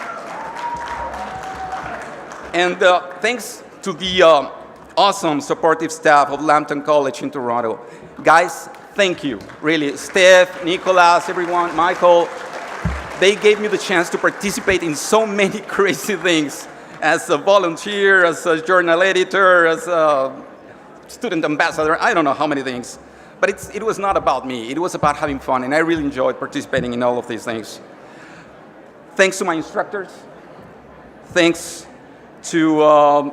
And thanks to the awesome supportive staff of Lambton College in Toronto. Guys, thank you, really. Steph, Nicholas, everyone, Michael, they gave me the chance to participate in so many crazy things as a volunteer, as a journal editor, as a student ambassador, I don't know how many things. But it was not about me. It was about having fun, and I really enjoyed participating in all of these things. Thanks to my instructors. Thanks to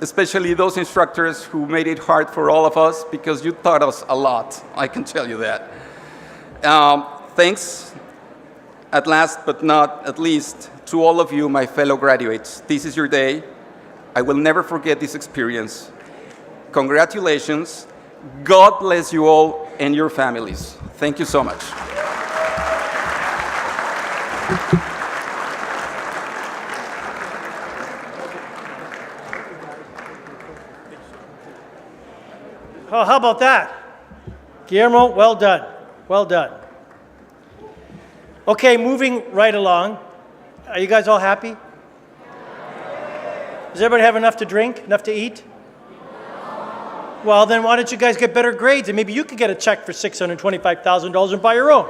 especially those instructors who made it hard for all of us, because you taught us a lot, I can tell you that. Thanks, at last but not at least, to all of you, my fellow graduates. This is your day. I will never forget this experience. Congratulations. God bless you all and your families. Thank you so much. Oh, how about that? Guillermo, well done. Well done. Okay, moving right along. Are you guys all happy? Does everybody have enough to drink, enough to eat? Well, then why don't you guys get better grades, and maybe you could get a check for $625,000 and buy your own.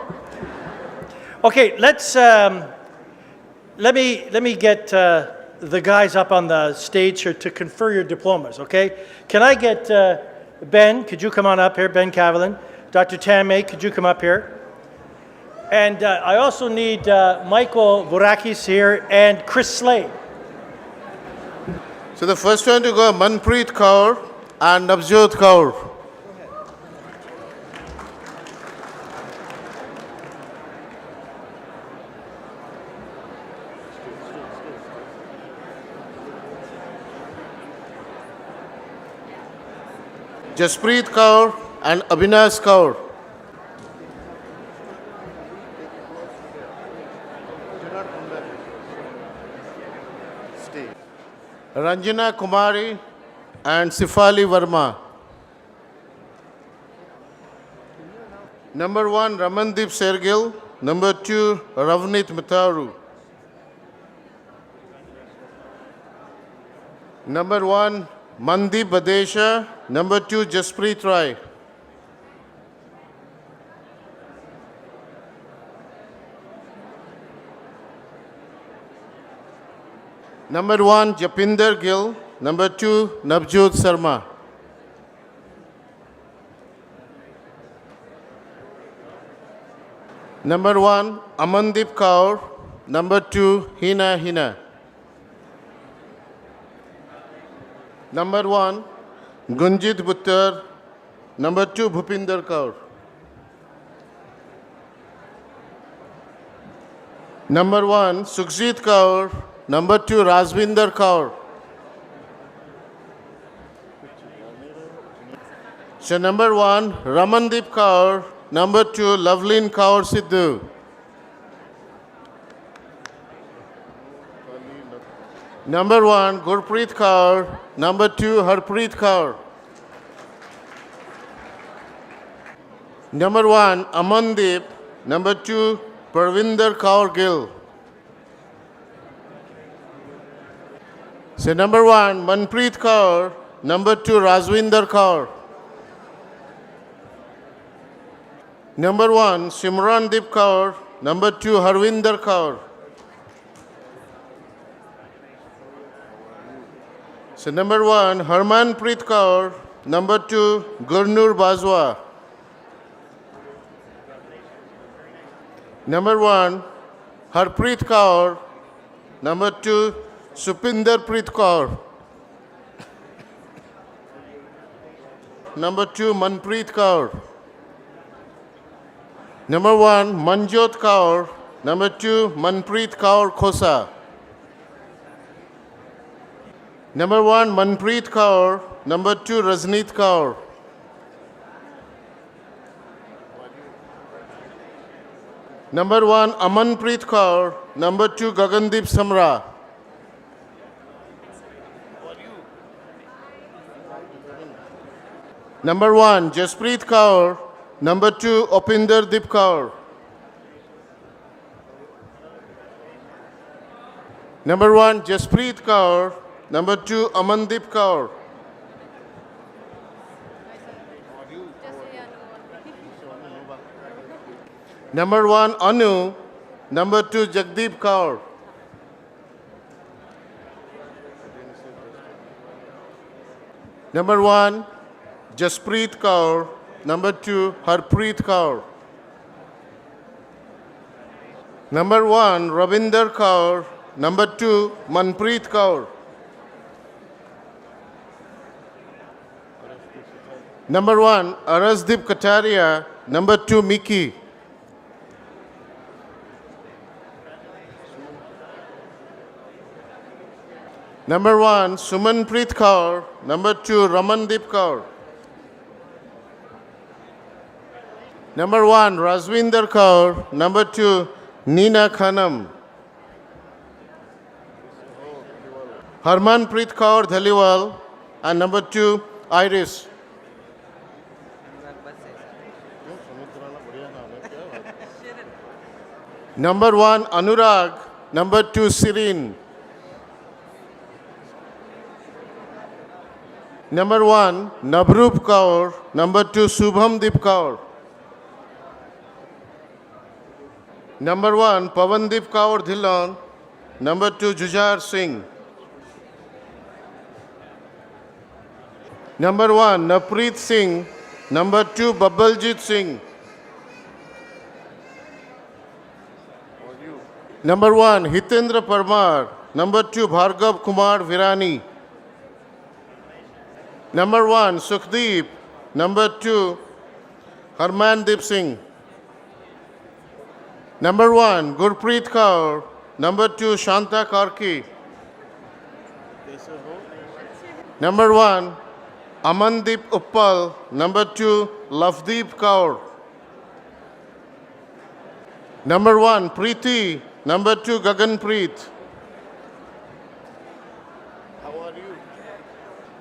Okay, let's let me get the guys up on the stage here to confer your diplomas. Okay? Can I get Ben? Could you come on up here, Ben Cavalin? Dr. Tamay, could you come up here? And I also need Michael Baracus here and Chris Slade. So the first one to go, Manpreet Kaur and Navjot Kaur. Jaspreet Kaur and Abhinash Kaur. Ranjana Kumari and Sifali Verma. Number 1, Ramandeep Sergil. Number 2, Ravnit Mataru. Number 1, Mandeep Badesha. Number 2, Jaspreet Rai. Number 1, Japinder Gill. Number 2, Navjot Sarma. Number 1, Amandeep Kaur. Number 2, Hina Hina. Number 1, Gunjit Buttar. Number 2, Bhupinder Kaur. Number 1, Sukhjit Kaur. Number 2, Razvinder Kaur. So number 1, Ramandeep Kaur. Number 2, Lovelin Kaur Sidhu. Number 1, Gurpreet Kaur. Number 2, Harpreet Kaur. Number 1, Amandeep. Number 2, Parvinder Kaur Gill. So number 1, Manpreet Kaur. Number 2, Razvinder Kaur. Number 1, Simrandeep Kaur. Number 2, Harvinder Kaur. So number 1, Harmanpreet Kaur. Number 2, Gurnur Bajwa. Number 1, Harpreet Kaur. Number 2, Supinder Preet Kaur. Number 2, Manpreet Kaur. Number 1, Manjot Kaur. Number 2, Manpreet Kaur Khosa. Number 1, Manpreet Kaur. Number 2, Rajneet Kaur. Number 1, Amanpreet Kaur. Number 2, Gagandeep Samra. Number 1, Jaspreet Kaur. Number 2, Opinder Deep Kaur. Number 1, Jaspreet Kaur. Number 2, Amandeep Kaur. Number 1, Anu. Number 2, Jagdeep Kaur. Number 1, Jaspreet Kaur. Number 2, Harpreet Kaur. Number 1, Ravinder Kaur. Number 2, Manpreet Kaur. Number 1, Arasdeep Kataria. Number 2, Miki. Number 1, Sumanpreet Kaur. Number 2, Ramandeep Kaur. Number 1, Razvinder Kaur. Number 2, Nina Khanam. Harmanpreet Kaur Dhaliwal. And number 2, Iris. Number 1, Anurag. Number 2, Sirin. Number 1, Navroop Kaur. Number 2, Subhamdeep Kaur. Number 1, Pavandeep Kaur Dhillon. Number 2, Jujar Singh. Number 1, Napreet Singh. Number 2, Babbaljit Singh. Number 1, Hitendra Parmar. Number 2, Bhargav Kumar Virani. Number 1, Sukhdeep. Number 2, Harmandeep Singh. Number 1, Gurpreet Kaur. Number 2, Shanta Karki. Number 1, Amandeep Uppal. Number 2, Lavdeep Kaur. Number 1, Preeti. Number 2, Gaganpreet.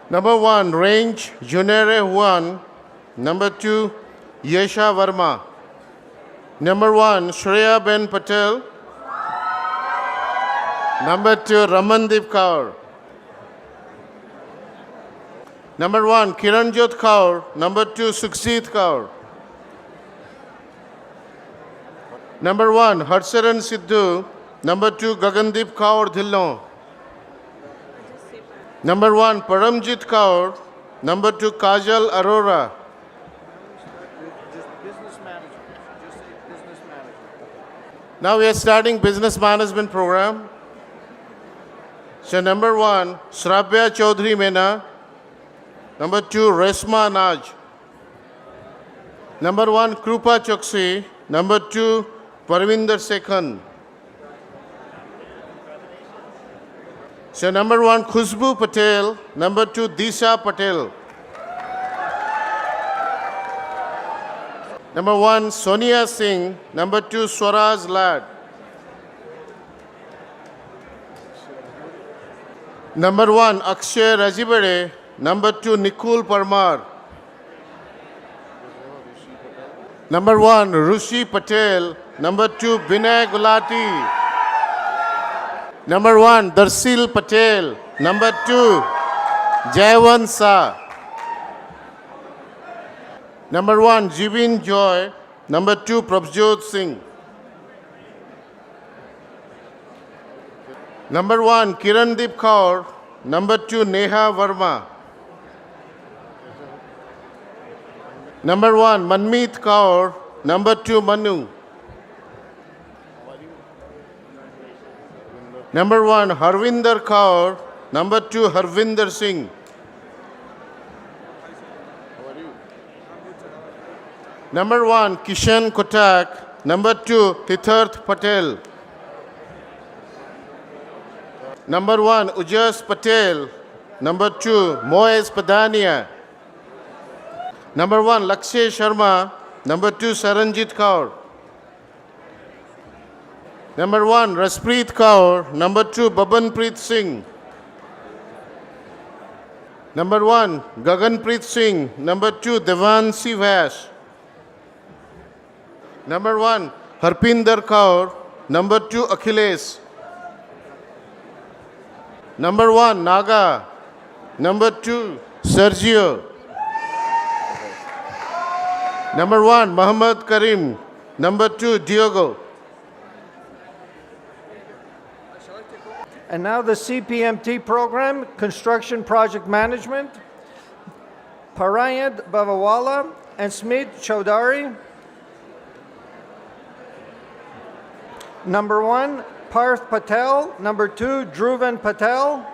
Number 1, Range Junere 1. Number 2, Yesha Verma. Number 1, Shreya Ben Patel. Number 2, Ramandeep Kaur. Number 1, Kiranjot Kaur. Number 2, Sukhjit Kaur. Number 1, Harsaran Sidhu. Number 2, Gagandeep Kaur Dhillon. Number 1, Paramjit Kaur. Number 2, Kajal Arora. Now we are starting business management program. So number 1, Shrabya Chaudhary Mena. Number 2, Resma Naj. Number 1, Krupa Choksi. Number 2, Parvinder Sekhan. So number 1, Khushbu Patel. Number 2, Disha Patel. Number 1, Sonia Singh. Number 2, Swaraj Lad. Number 1, Akshay Rajibade. Number 2, Nikul Parmar. Number 1, Rushi Patel. Number 2, Binay Gulati. Number 1, Darsil Patel. Number 2, Jaiwan Sa. Number 1, Jibin Joy. Number 2, Prabjot Singh. Number 1, Kirandeep Kaur. Number 2, Neha Verma. Number 1, Manmeet Kaur. Number 2, Manu. Number 1, Harvinder Kaur. Number 2, Harvinder Singh. Number 1, Kishan Kotak. Number 2, Titarth Patel. Number 1, Ujas Patel. Number 2, Moez Padania. Number 1, Lakshay Sharma. Number 2, Saranjit Kaur. Number 1, Raspreet Kaur. Number 2, Babanpreet Singh. Number 1, Gaganpreet Singh. Number 2, Devansi Vash. Number 1, Harpinder Kaur. Number 2, Akhilesh. Number 1, Naga. Number 2, Sergio. Number 1, Muhammad Karim. Number 2, Diogo. And now the CPMT program, Construction Project Management, Parayant Bhavawala and Smit Chaudhary. Number 1, Parth Patel. Number 2, Dhruvan Patel.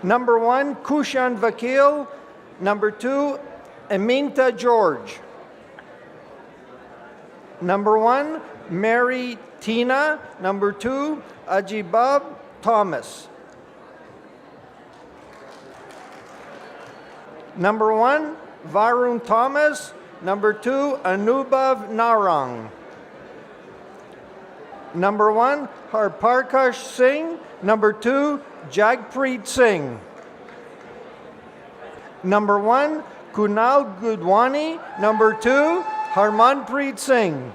Number 1, Kushan Vakil. Number 2, Aminta George. Number 1, Mary Tina. Number 2, Ajibab Thomas. Number 1, Varun Thomas. Number 2, Anubhav Narang. Number 1, Harparkash Singh. Number 2, Jagpreet Singh. Number 1, Kunal Gudwani. Number 2, Harmanpreet Singh.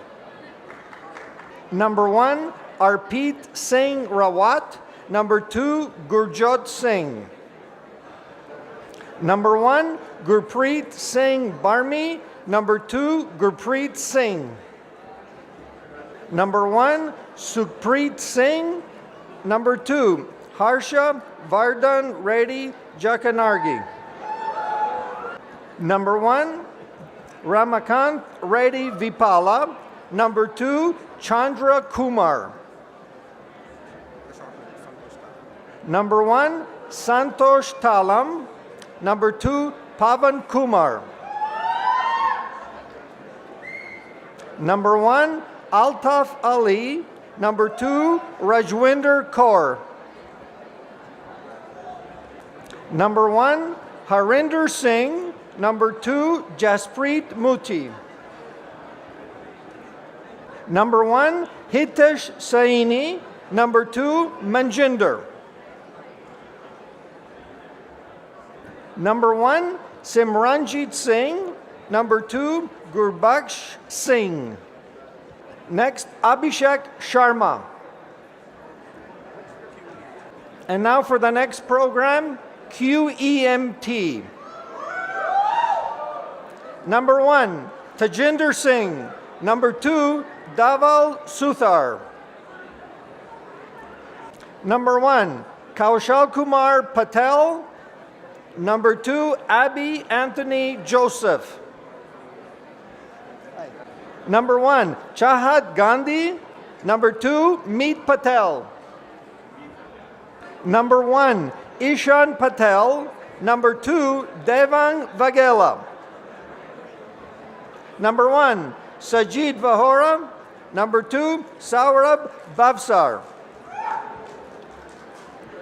Number 1, Arpit Singh Rawat. Number 2, Gurjot Singh. Number 1, Gurpreet Singh Barmi. Number 2, Gurpreet Singh. Number 1, Sukhpreet Singh. Number 2, Harsha Vardhan Reddy Jakanargi. Number 1, Ramakant Reddy Vipala. Number 2, Chandra Kumar. Number 1, Santosh Talam. Number 2, Pavan Kumar. Number 1, Altaf Ali. Number 2, Rajwinder Kaur. Number 1, Harinder Singh. Number 2, Jaspreet Muti. Number 1, Hitesh Saini. Number 2, Manjinder. Number 1, Simranjit Singh. Number 2, Gurbaksh Singh. Next, Abhishek Sharma. And now for the next program, QEMT. Number 1, Tajinder Singh. Number 2, Dhaval Suthar. Number 1, Kaushal Kumar Patel. Number 2, Abby Anthony Joseph. Number 1, Chahat Gandhi. Number 2, Meet Patel. Number 1, Ishan Patel. Number 2, Devang Vagela. Number 1, Sajid Vahora. Number 2, Saurabh Bavsar.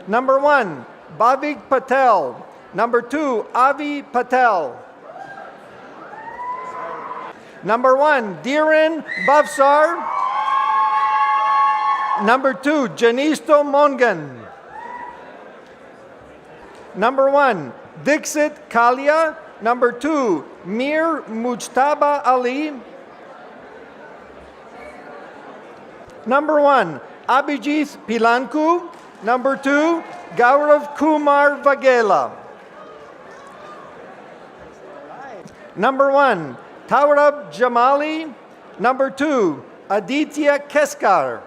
Number 1, Bhavik Patel. Number 2, Avi Patel. Number 1, Dhiren Bavsar. Number 2, Janisto Mongan. Number 1, Dixit Kalia. Number 2, Mir Mujtaba Ali. Number 1, Abhijit Pilanku. Number 2, Gaurav Kumar Vagela. Number 1, Taurab Jamali. Number 2, Aditya Keskar.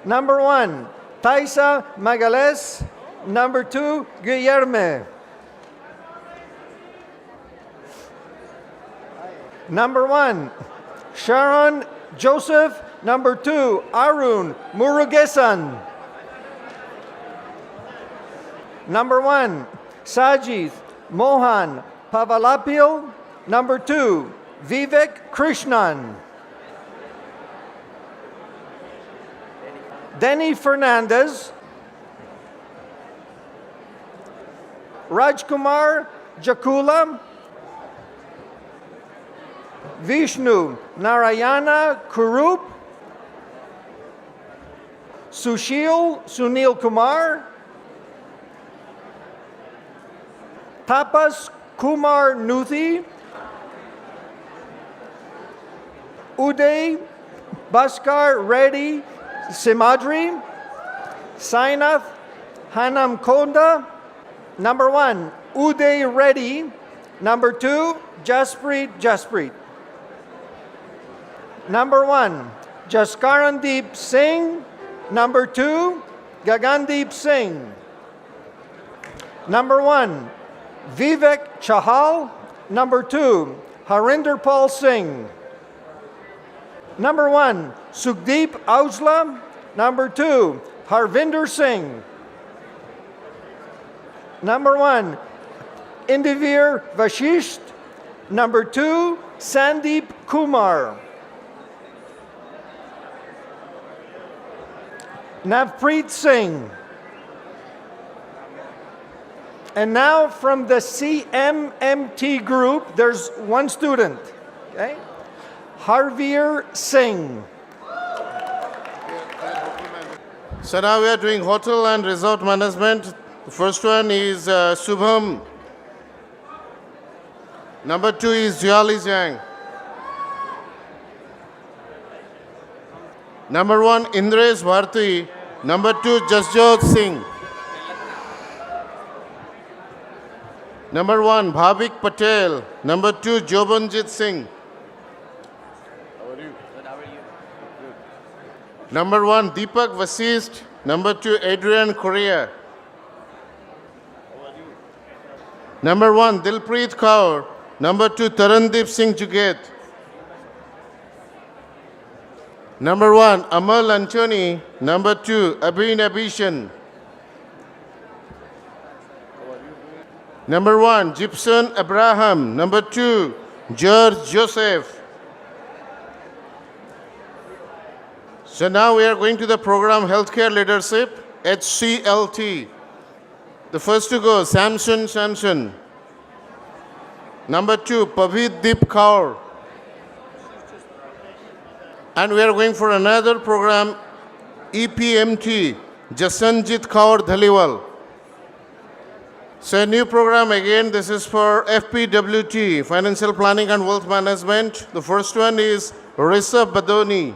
Number 1, Taisa Magales. Number 2, Guillermo. Number 1, Sharon Joseph. Number 2, Arun Murugesan. Number 1, Sajid Mohan Pavalapil. Number 2, Vivek Krishnan. Denny Fernandez. Rajkumar Jakula. Vishnu Narayana Kurup. Sushil Sunil Kumar. Tapas Kumar Nuthi. Uday Bhaskar Reddy Simadri. Sainath Hanam Konda. Number 1, Uday Reddy. Number 2, Jasprit. Number 1, Jaskarandeep Singh. Number 2, Gagandeep Singh. Number 1, Vivek Chahal. Number 2, Harinder Paul Singh. Number 1, Sukhdeep Aujla. Number 2, Harvinder Singh. Number 1, Indivir Vashisht. Number 2, Sandeep Kumar. Navpreet Singh. And now from the CMMT group, there's one student, okay? Harveer Singh. So now we are doing hotel and resort management. The first one is Subham. Number 2 is Jyali Jang. Number 1, Indresh Bharti. Number 2, Jasjot Singh. Number 1, Bhavik Patel. Number 2, Jobanjit Singh. Number 1, Deepak Vasist. Number 2, Adrian Correa. Number 1, Dilpreet Kaur. Number 2, Tarandeep Singh Juget. Number 1, Amal Antony. Number 2, Abhin Abhishan. Number 1, Gibson Abraham. Number 2, George Joseph. So now we are going to the program Healthcare Leadership, HCLT. The first to go, Samson. Number 2, Pavit Deep Kaur. And we are going for another program, EPMT, Jasanjit Kaur Dhaliwal. So a new program again, this is for FPWT, Financial Planning and Wealth Management. The first one is Rishabh Badoni.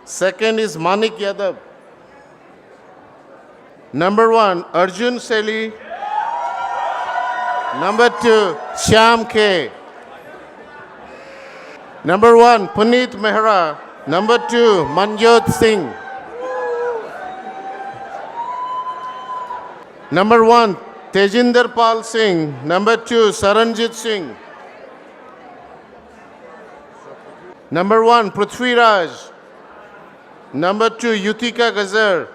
Second is Manik Yadav. Number 1, Arjun Seli. Number 2, Shyam K. Number 1, Puneet Mehra. Number 2, Manjot Singh. Number 1, Tejinder Pal Singh. Number 2, Saranjit Singh. Number 1, Prithviraj. Number 2, Yutika Gazar.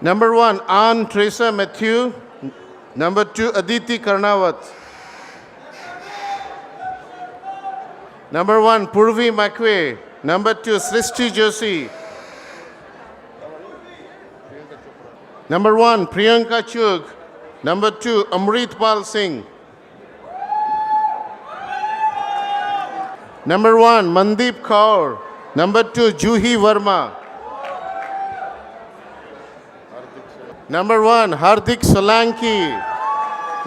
Number 1, Ann Teresa Matthew. Number 2, Aditi Karnawat. Number 1, Purvi Makwe. Number 2, Srishti Joshi. Number 1, Priyanka Chugh. Number 2, Amrit Pal Singh. Number 1, Mandeep Kaur. Number 2, Juhi Verma. Number 1, Hardik Solanki.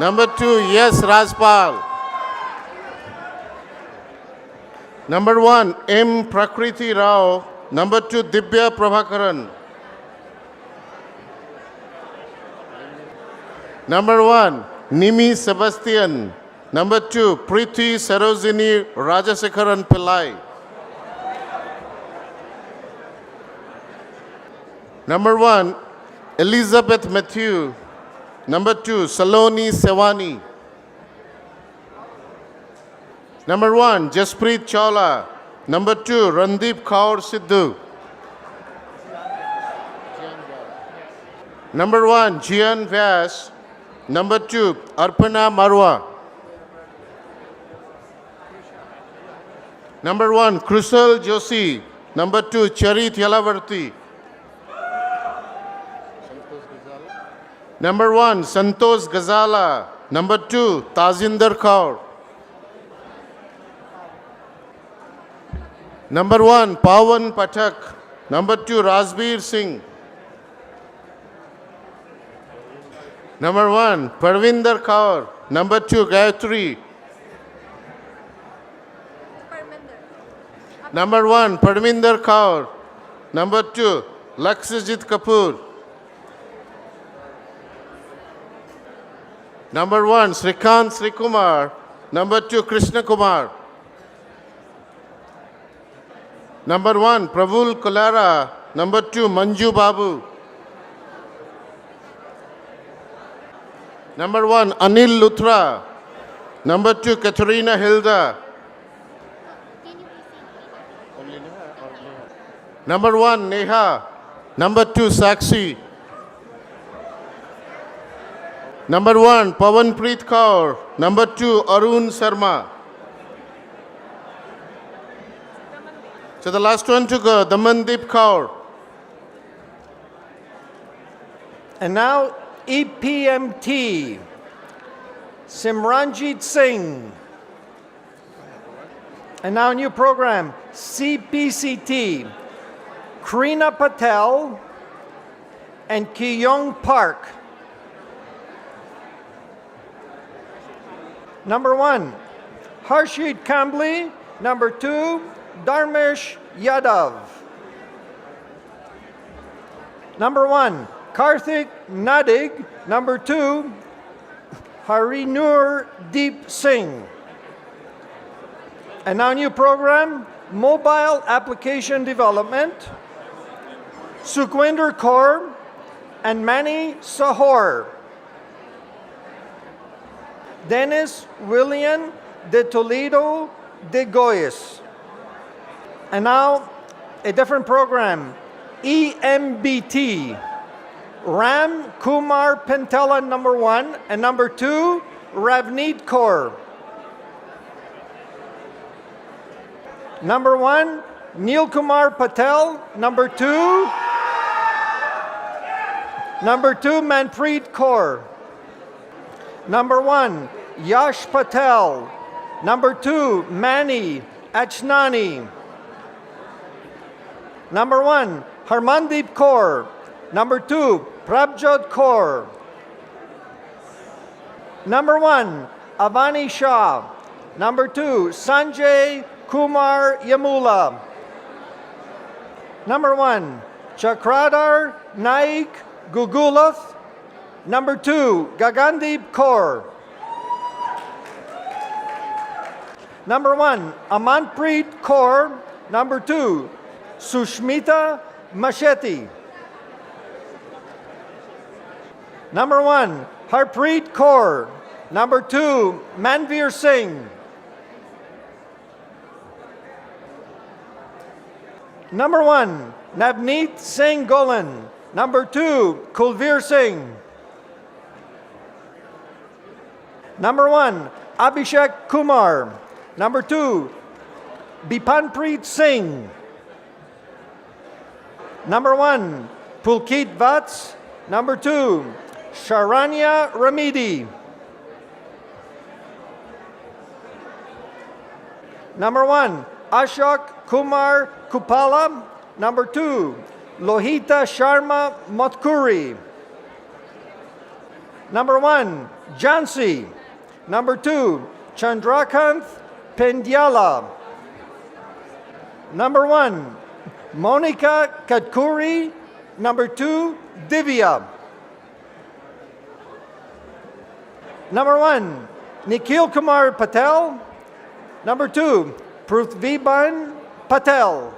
Number 2, Yes Rajpal. Number 1, M. Prakriti Rao. Number 2, Dibya Prabhakaran. Number 1, Nimi Sebastian. Number 2, Preeti Sarojini Rajasekaran Pillai. Number 1, Elizabeth Matthew. Number 2, Saloni Sewani. Number 1, Jaspreet Chawla. Number 2, Randeep Kaur Sidhu. Number 1, Jian Vyas. Number 2, Arpana Marwa. Number 1, Krusal Joshi. Number 2, Charit Yalavarti. Number 1, Santosh Gazala. Number 2, Tajinder Kaur. Number 1, Pawan Pathak. Number 2, Rajbir Singh. Number 1, Parvinder Kaur. Number 2, Gayatri. Number 1, Parvinder Kaur. Number 2, Laksajit Kapoor. Number 1, Srikant Srikumar. Number 2, Krishna Kumar. Number 1, Pravul Kolara. Number 2, Manju Babu. Number 1, Anil Luthra. Number 2, Katarina Hilda. Number 1, Neha. Number 2, Sakshi. Number 1, Pawanpreet Kaur. Number 2, Arun Sharma. So the last one to go, Damandeep Kaur. And now EPMT, Simranjit Singh. And now a new program, CPCT, Krina Patel and Kiyong Park. Number 1, Harshit Kambli. Number 2, Dharmesh Yadav. Number 1, Karthik Nadig. Number 2, Harinur Deep Singh. And now new program, Mobile Application Development, Sukhwinder Kaur and Manny Sahor. Dennis William de Toledo de Goyes. And now a different program, EMBT, Ram Kumar Pentela number 1 and number 2, Ravneet Kaur. Number 1, Neil Kumar Patel. Number 2, Manpreet Kaur. Number 1, Yash Patel. Number 2, Mani Achnani. Number 1, Harmandeep Kaur. Number 2, Prabjot Kaur. Number 1, Avani Shah. Number 2, Sanjay Kumar Yamula. Number 1, Chakradar Naik Gugulath. Number 2, Gagandeep Kaur. Number 1, Amanpreet Kaur. Number 2, Sushmita Masheti. Number 1, Harpreet Kaur. Number 2, Manveer Singh. Number 1, Navneet Singh Golan. Number 2, Kulveer Singh. Number 1, Abhishek Kumar. Number 2, Bipanpreet Singh. Number 1, Pulkit Vats. Number 2, Sharanya Ramidi. Number 1, Ashok Kumar Kupala. Number 2, Lohita Sharma Matkuri. Number 1, Jansi. Number 2, Chandrakanth Pendyala. Number 1, Monica Kadkuri. Number 2, Divya. Number 1, Nikhil Kumar Patel. Number 2, Prithviban Patel.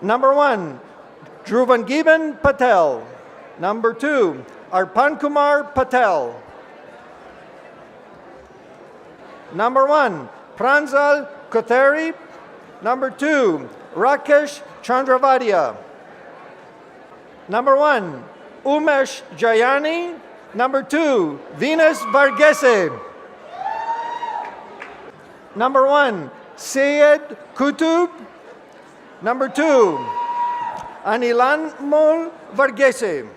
Number 1, Dhruvangiban Patel. Number 2, Arpan Kumar Patel. Number 1, Pranjal Kothari. Number 2, Rakesh Chandravadia. Number 1, Umesh Jayani. Number 2, Venus Varghese. Number 1, Syed Kutub. Number 2, Anilanmol Varghese.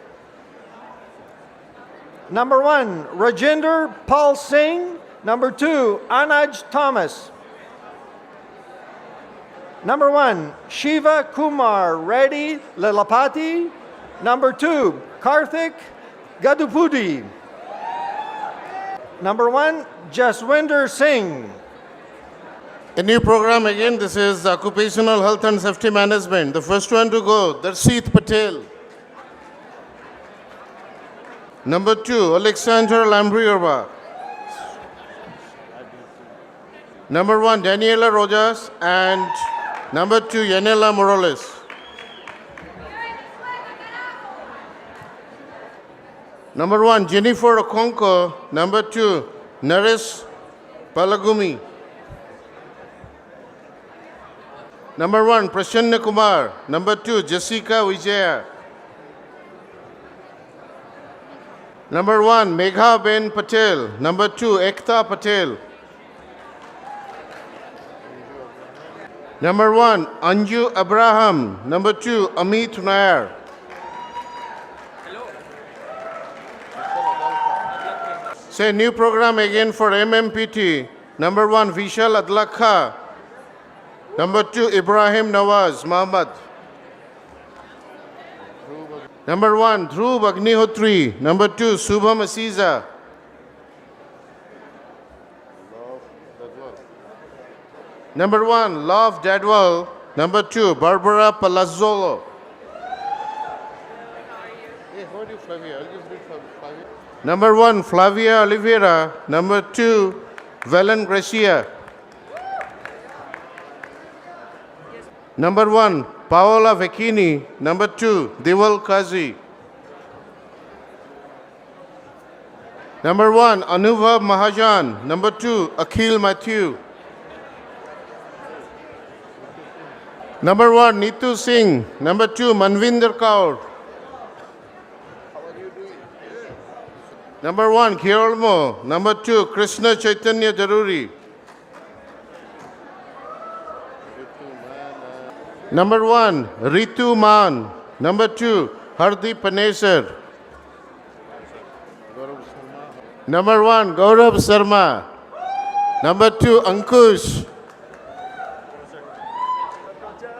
Number 1, Rajinder Pal Singh. Number 2, Anaj Thomas. Number 1, Shiva Kumar Reddy Lilapati. Number 2, Karthik Gadupudi. Number 1, Jaswinder Singh. A new program again, this is Occupational Health and Safety Management. The first one to go, Darshit Patel. Number 2, Alexander Lambriova. Number 1, Daniela Rojas, and number 2, Yanela Morales. Number 1, Jennifer Okonko. Number 2, Naresh Palagumi. Number 1, Prasanna Kumar. Number 2, Jessica Vijaya. Number 1, Megha Ben Patel. Number 2, Ekta Patel. Number 1, Anju Abraham. Number 2, Amit Nair. Say new program again for MMPT. Number 1, Vishal Adlakha. Number 2, Ibrahim Nawaz Muhammad. Number 1, Dhruv Agnihotri. Number 2, Subham Asiza. Number 1, Love Dadwal. Number 2, Barbara Palazzolo. Number 1, Flavia Oliveira. Number 2, Valen Gracia. Number 1, Paola Vecchini. Number 2, Diwal Kazi. Number 1, Anubhav Mahajan. Number 2, Akhil Matthew. Number 1, Neetu Singh. Number 2, Manvinder Kaur. Number 1, Guillermo. Number 2, Krishna Chaitanya Jaruri. Number 1, Ritu Man. Number 2, Hardeep Panesar. Number 1, Gaurav Sharma. Number 2, Ankush.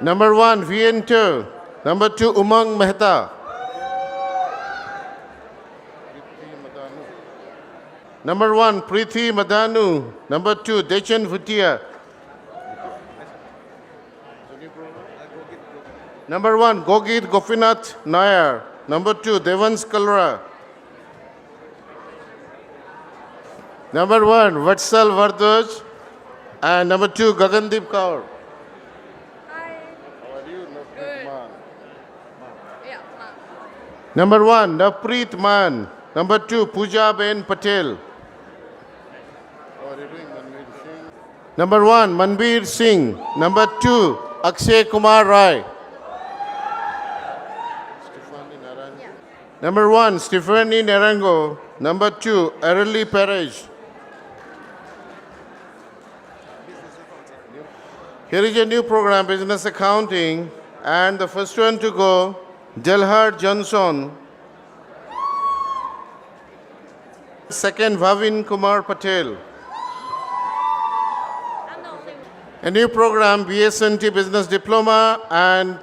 Number 1, Viento. Number 2, Umang Mehta. Number 1, Preeti Madanu. Number 2, Dechen Bhutia. Number 1, Gogit Gopinath Nair. Number 2, Devans Kalra. Number 1, Vatsal Vardoj. And number 2, Gagandeep Kaur. Number 1, Napreet Man. Number 2, Pooja Ben Patel. Number 1, Manbir Singh. Number 2, Akshay Kumar Rai. Number 1, Stephanie Narango. Number 2, Arely Perez. Here is a new program, Business Accounting. And the first one to go, Delhar Johnson. Second, Bhavin Kumar Patel. A new program, BSNT Business Diploma and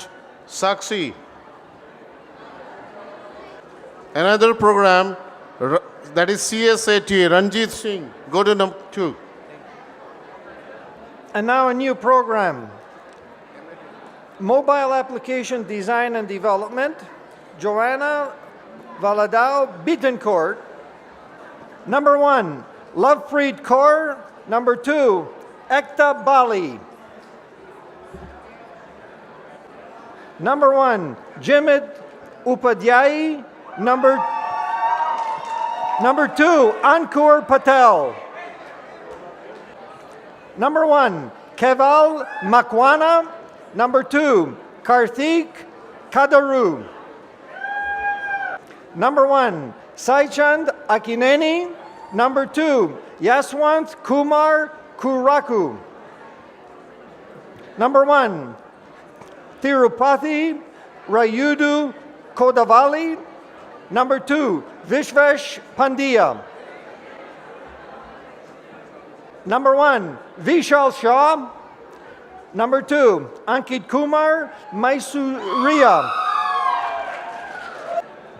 Sakshi. Another program, that is CSAT, Ranjit Singh. Go to number 2. And now a new program. Mobile Application Design and Development, Joanna Valadao Bittencourt. Number 1, Lovepreet Kaur. Number 2, Ekta Bali. Number 1, Jimit Upadhyay. Number 2, Ankur Patel. Number 1, Keval Makwana. Number 2, Karthik Kadaru. Number 1, Saichand Akineni. Number 2, Yaswant Kumar Kuraku. Number 1, Tirupati Rayudu Kodavali. Number 2, Vishvesh Pandya. Number 1, Vishal Shah. Number 2, Ankit Kumar Maisuria.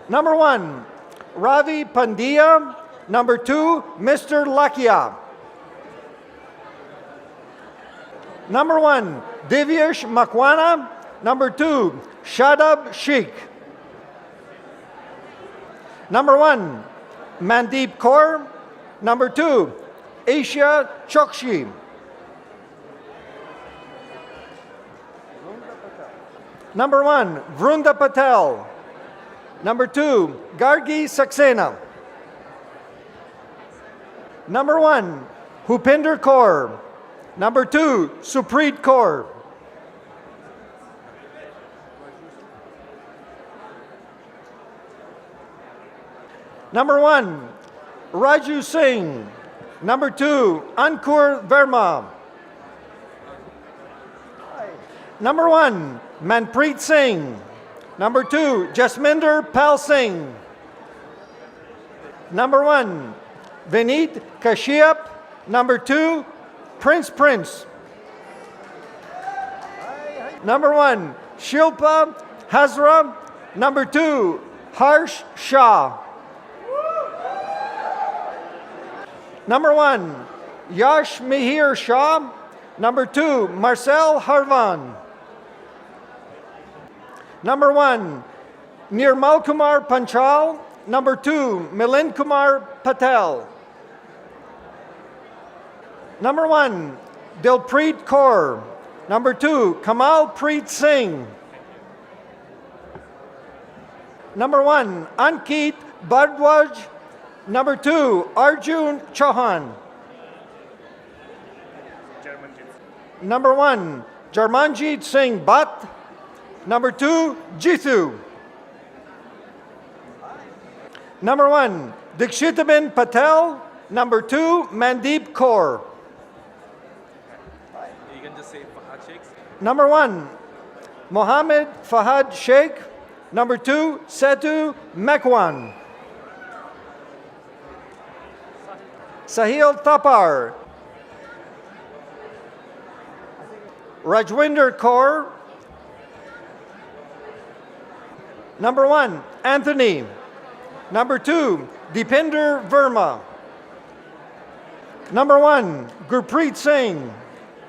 Number 1, Ravi Pandya. Number 2, Mr. Lakia. Number 1, Divyesh Makwana. Number 2, Shadab Sheikh. Number 1, Mandeep Kaur. Number 2, Asia Chokshi. Number 1, Vrunda Patel. Number 2, Gargi Saxena. Number 1, Hupinder Kaur. Number 2, Supreet Kaur. Number 1, Raju Singh. Number 2, Ankur Verma. Number 1, Manpreet Singh. Number 2, Jasminder Pal Singh. Number 1, Vineet Kashyap. Number 2, Prince. Number 1, Shilpa Hazra. Number 2, Harsh Shah. Number 1, Yash Mihir Shah. Number 2, Marcel Harvan. Number 1, Nirmal Kumar Panchal. Number 2, Milind Kumar Patel. Number 1, Dilpreet Kaur. Number 2, Kamal Preet Singh. Number 1, Ankit Bardwaj. Number 2, Arjun Chauhan. Number 1, Jarmanjit Singh Bhatt. Number 2, Jithu. Number 1, Dikshitabin Patel. Number 2, Mandeep Kaur. You can just say Fahad Sheikh. Number 1, Mohammed Fahad Sheikh. Number 2, Setu Mekwan. Sahil Tapar. Rajwinder Kaur. Number 1, Anthony. Number 2, Deepinder Verma. Number 1, Gurpreet Singh.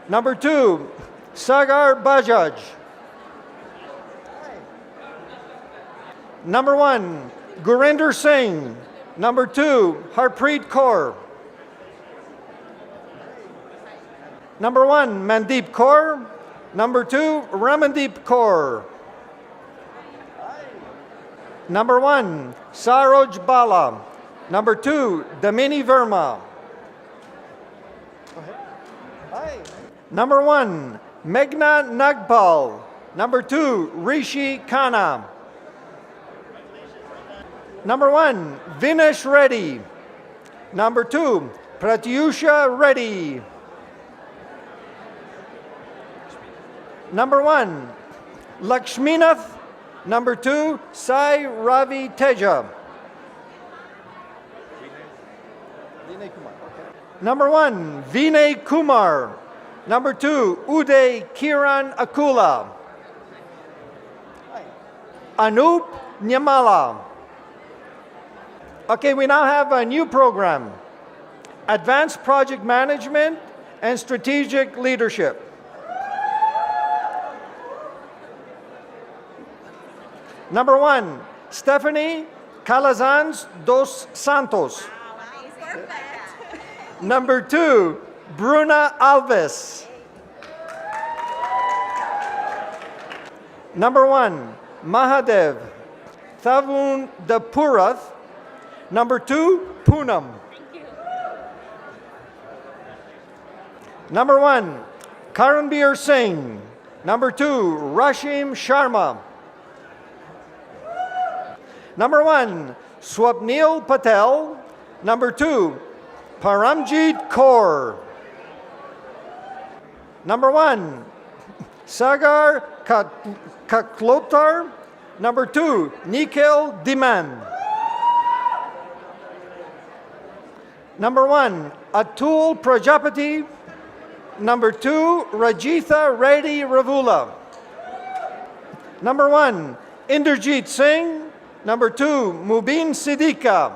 Number 2, Sagar Bajaj. Number 1, Gurinder Singh. Number 2, Harpreet Kaur. Number 1, Mandeep Kaur. Number 2, Ramandeep Kaur. Number 1, Saroj Bala. Number 2, Damini Verma. Number 1, Meghna Nagpal. Number 2, Rishi Khanna. Number 1, Vinesh Reddy. Number 2, Pratyusha Reddy. Number 1, Lakshminath. Number 2, Sai Ravi Teja. Number 1, Vinay Kumar. Number 2, Uday Kiran Akula. Anup Nyamala. Okay, we now have a new program, Advanced Project Management and Strategic Leadership. Number 1, Stephanie Calazans dos Santos. Number 2, Bruna Alves. Number 1, Mahadev Thavun Dapurath. Number 2, Poonam. Number 1, Karanbir Singh. Number 2, Rashim Sharma. Number 1, Swapnil Patel. Number 2, Paramjit Kaur. Number 1, Sagar Kaklotar. Number 2, Nikhil Diman. Number 1, Atul Prajapati. Number 2, Rajitha Reddy Ravula. Number 1, Inderjeet Singh. Number 2, Mubin Siddiqa.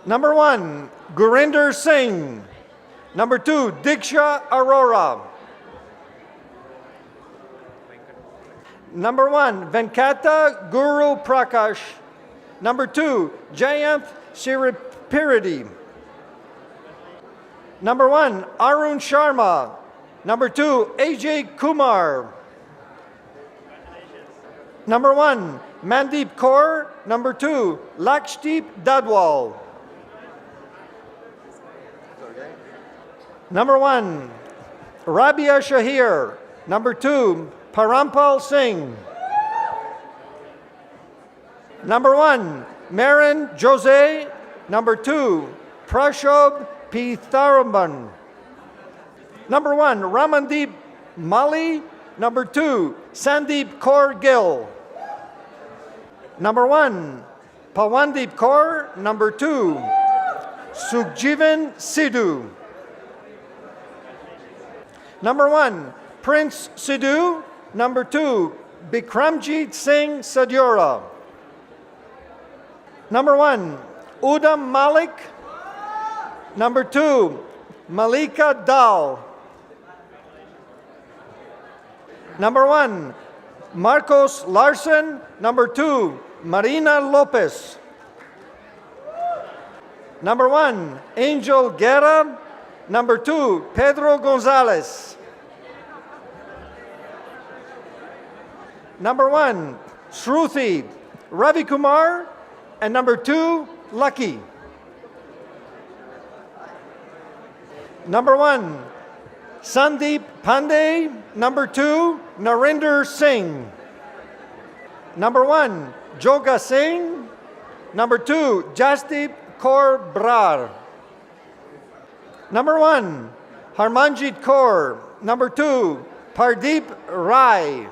Number 1, Gurinder Singh. Number 2, Diksha Arora. Number 1, Venkata Guru Prakash. Number 2, Jayanth Siripiridi. Number 1, Arun Sharma. Number 2, AJ Kumar. Number 1, Mandeep Kaur. Number 2, Lakshdeep Dadwal. Number 1, Rabia Shahir. Number 2, Parampal Singh. Number 1, Marin Jose. Number 2, Prashobh P. Tharamban. Number 1, Ramandeep Mali. Number 2, Sandeep Kaur Gill. Number 1, Pawandeep Kaur. Number 2, Sukhjivan Sidhu. Number 1, Prince Sidhu. Number 2, Bikramjit Singh Sadyora. Number 1, Udam Malik. Number 2, Malika Dal. Number 1, Marcos Larson. Number 2, Marina Lopez. Number 1, Angel Guerra. Number 2, Pedro Gonzalez. Number 1, Shruti Ravi Kumar. And number 2, Lucky. Number 1, Sandeep Pandey. Number 2, Narinder Singh. Number 1, Joga Singh. Number 2, Jasdeep Kaur Brar. Number 1, Harmanjit Kaur. Number 2, Pardeep Rai.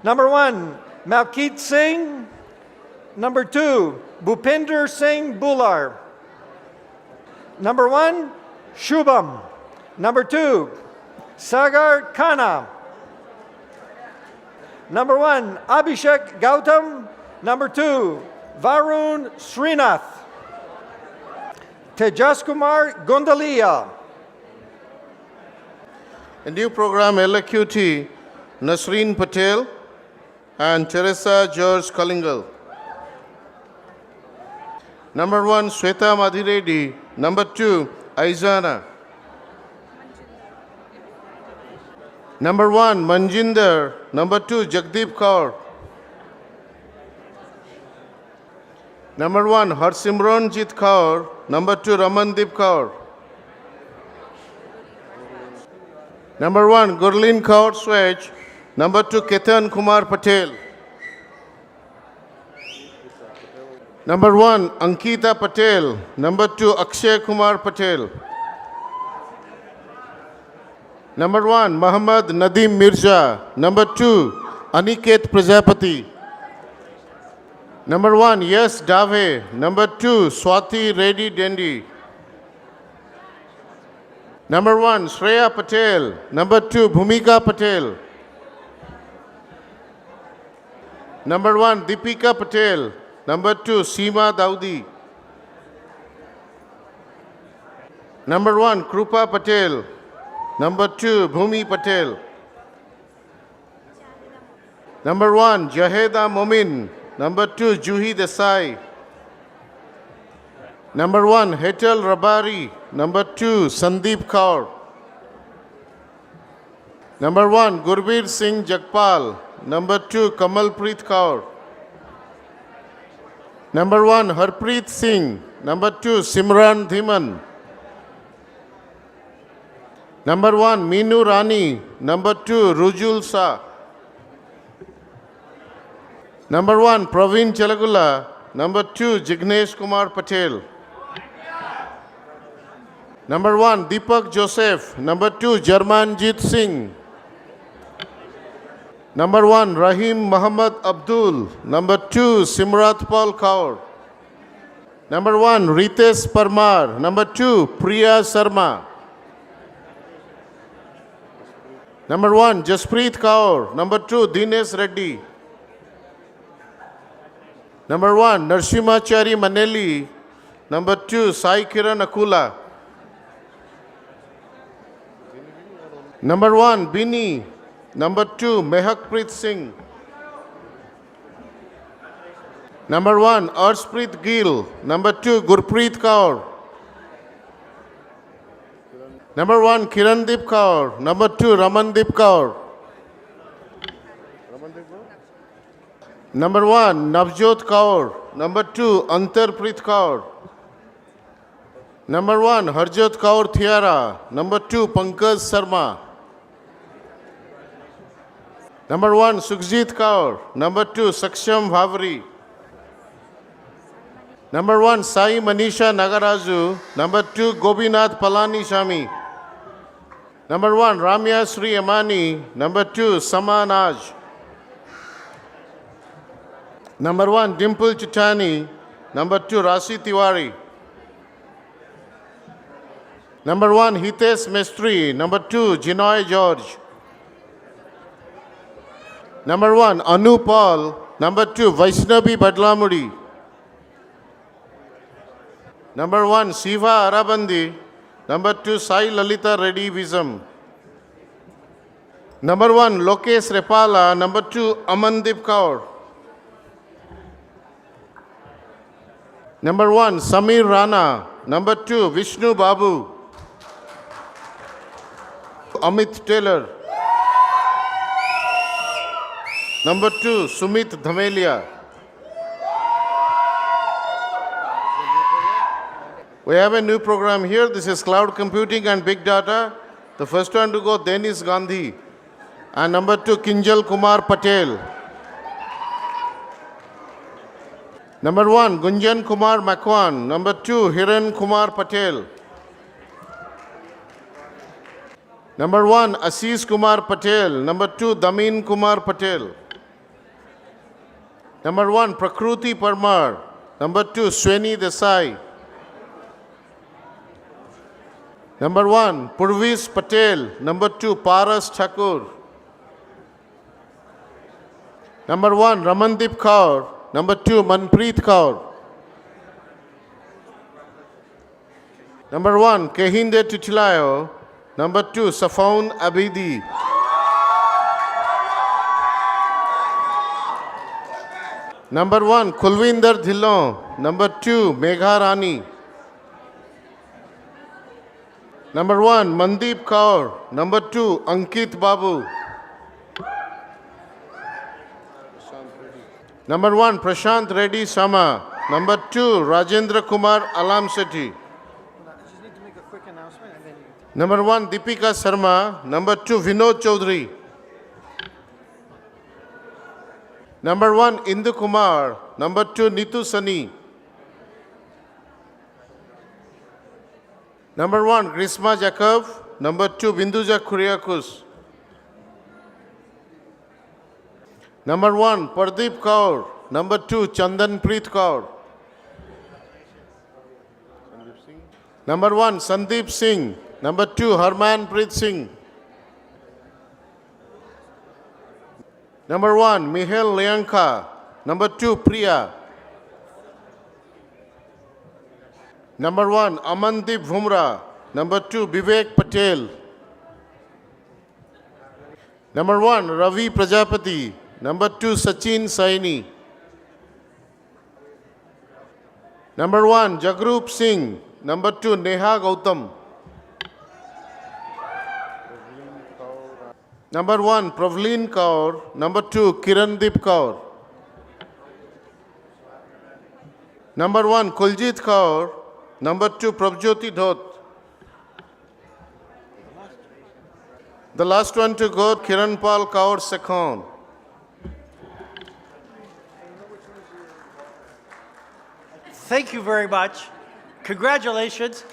Number 1, Malkit Singh. Number 2, Bhupinder Singh Bular. Number 1, Shubham. Number 2, Sagar Khanna. Number 1, Abhishek Gautam. Number 2, Varun Srinath. Tejas Kumar Gondalia. A new program, LQT, Nasreen Patel and Teresa George Kalingal. Number 1, Sweta Madhireddy. Number 2, Aizana. Number 1, Manjinder. Number 2, Jagdeep Kaur. Number 1, Harsimranjit Kaur. Number 2, Ramandeep Kaur. Number 1, Gurleen Kaur Swech. Number 2, Ketan Kumar Patel. Number 1, Ankita Patel. Number 2, Akshay Kumar Patel. Number 1, Muhammad Nadeem Mirza. Number 2, Aniket Prajapati. Number 1, Yes Dave. Number 2, Swati Reddy Dendi. Number 1, Shreya Patel. Number 2, Bhumika Patel. Number 1, Deepika Patel. Number 2, Seema Daudi. Number 1, Krupa Patel. Number 2, Bhumi Patel. Number 1, Jaheda Momin. Number 2, Juhi Desai. Number 1, Hetal Rabari. Number 2, Sandeep Kaur. Number 1, Gurbir Singh Jagpal. Number 2, Kamalpreet Kaur. Number 1, Harpreet Singh. Number 2, Simran Dhiman. Number 1, Meenu Rani. Number 2, Rujul Sa. Number 1, Praveen Chalagula. Number 2, Jignesh Kumar Patel. Number 1, Deepak Joseph. Number 2, Jarmanjit Singh. Number 1, Rahim Muhammad Abdul. Number 2, Simrat Paul Kaur. Number 1, Ritesh Parmar. Number 2, Priya Sharma. Number 1, Jaspreet Kaur. Number 2, Dinesh Reddy. Number 1, Narsimachari Maneli. Number 2, Sai Kiran Akula. Number 1, Bini. Number 2, Mehakpreet Singh. Number 1, Arshpreet Gill. Number 2, Gurpreet Kaur. Number 1, Kirandeep Kaur. Number 2, Ramandeep Kaur. Number 1, Navjot Kaur. Number 2, Antarpreet Kaur. Number 1, Harjot Kaur Thiara. Number 2, Pankaj Sharma. Number 1, Sukhjit Kaur. Number 2, Saksham Bhavri. Number 1, Sai Manisha Nagaraju. Number 2, Gobinath Palani Shami. Number 1, Ramya Sri Amani. Number 2, Samanaj. Number 1, Dimple Chitani. Number 2, Rasi Tiwari. Number 1, Hitesh Mestri. Number 2, Jinoy George. Number 1, Anu Paul. Number 2, Vaishnavi Badlamudi. Number 1, Shiva Arabandi. Number 2, Sai Lalita Reddy Visam. Number 1, Lokesh Repala. Number 2, Amandeep Kaur. Number 1, Samir Rana. Number 2, Vishnu Babu. Amit Taylor. Number 2, Sumit Dhamelia. We have a new program here. This is cloud computing and big data. The first one to go, Denis Gandhi. And number 2, Kinjal Kumar Patel. Number 1, Gunjan Kumar Makwan. Number 2, Hiran Kumar Patel. Number 1, Assis Kumar Patel. Number 2, Damin Kumar Patel. Number 1, Prakruti Parmar. Number 2, Sweni Desai. Number 1, Purvis Patel. Number 2, Paras Thakur. Number 1, Ramandeep Kaur. Number 2, Manpreet Kaur. Number 1, Kehinde Titilayo. Number 2, Safaun Abidi. Number 1, Kulvinder Dhillon. Number 2, Megha Rani. Number 1, Mandeep Kaur. Number 2, Ankit Babu. Number 1, Prashant Reddy Sama. Number 2, Rajendra Kumar Alam Sethi. Number 1, Deepika Sharma. Number 2, Vinod Chaudhary. Number 1, Indu Kumar. Number 2, Nitu Sani. Number 1, Grisma Jacob. Number 2, Binduja Kuriakus. Number 1, Pardeep Kaur. Number 2, Chandan Preet Kaur. Number 1, Sandeep Singh. Number 2, Harman Preet Singh. Number 1, Mihail Lianka. Number 2, Priya. Number 1, Amandeep Bhumra. Number 2, Vivek Patel. Number 1, Ravi Prajapati. Number 2, Sachin Saini. Number 1, Jagrup Singh. Number 2, Neha Gautam. Number 1, Pravleen Kaur. Number 2, Kirandeep Kaur. Number 1, Kuljit Kaur. Number 2, Prabjyoti Dhot. The last one to go, Kiran Pal Kaur Sekhon. thank you very much. Congratulations,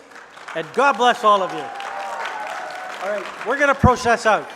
and God bless all of you. All right, we're going to process out.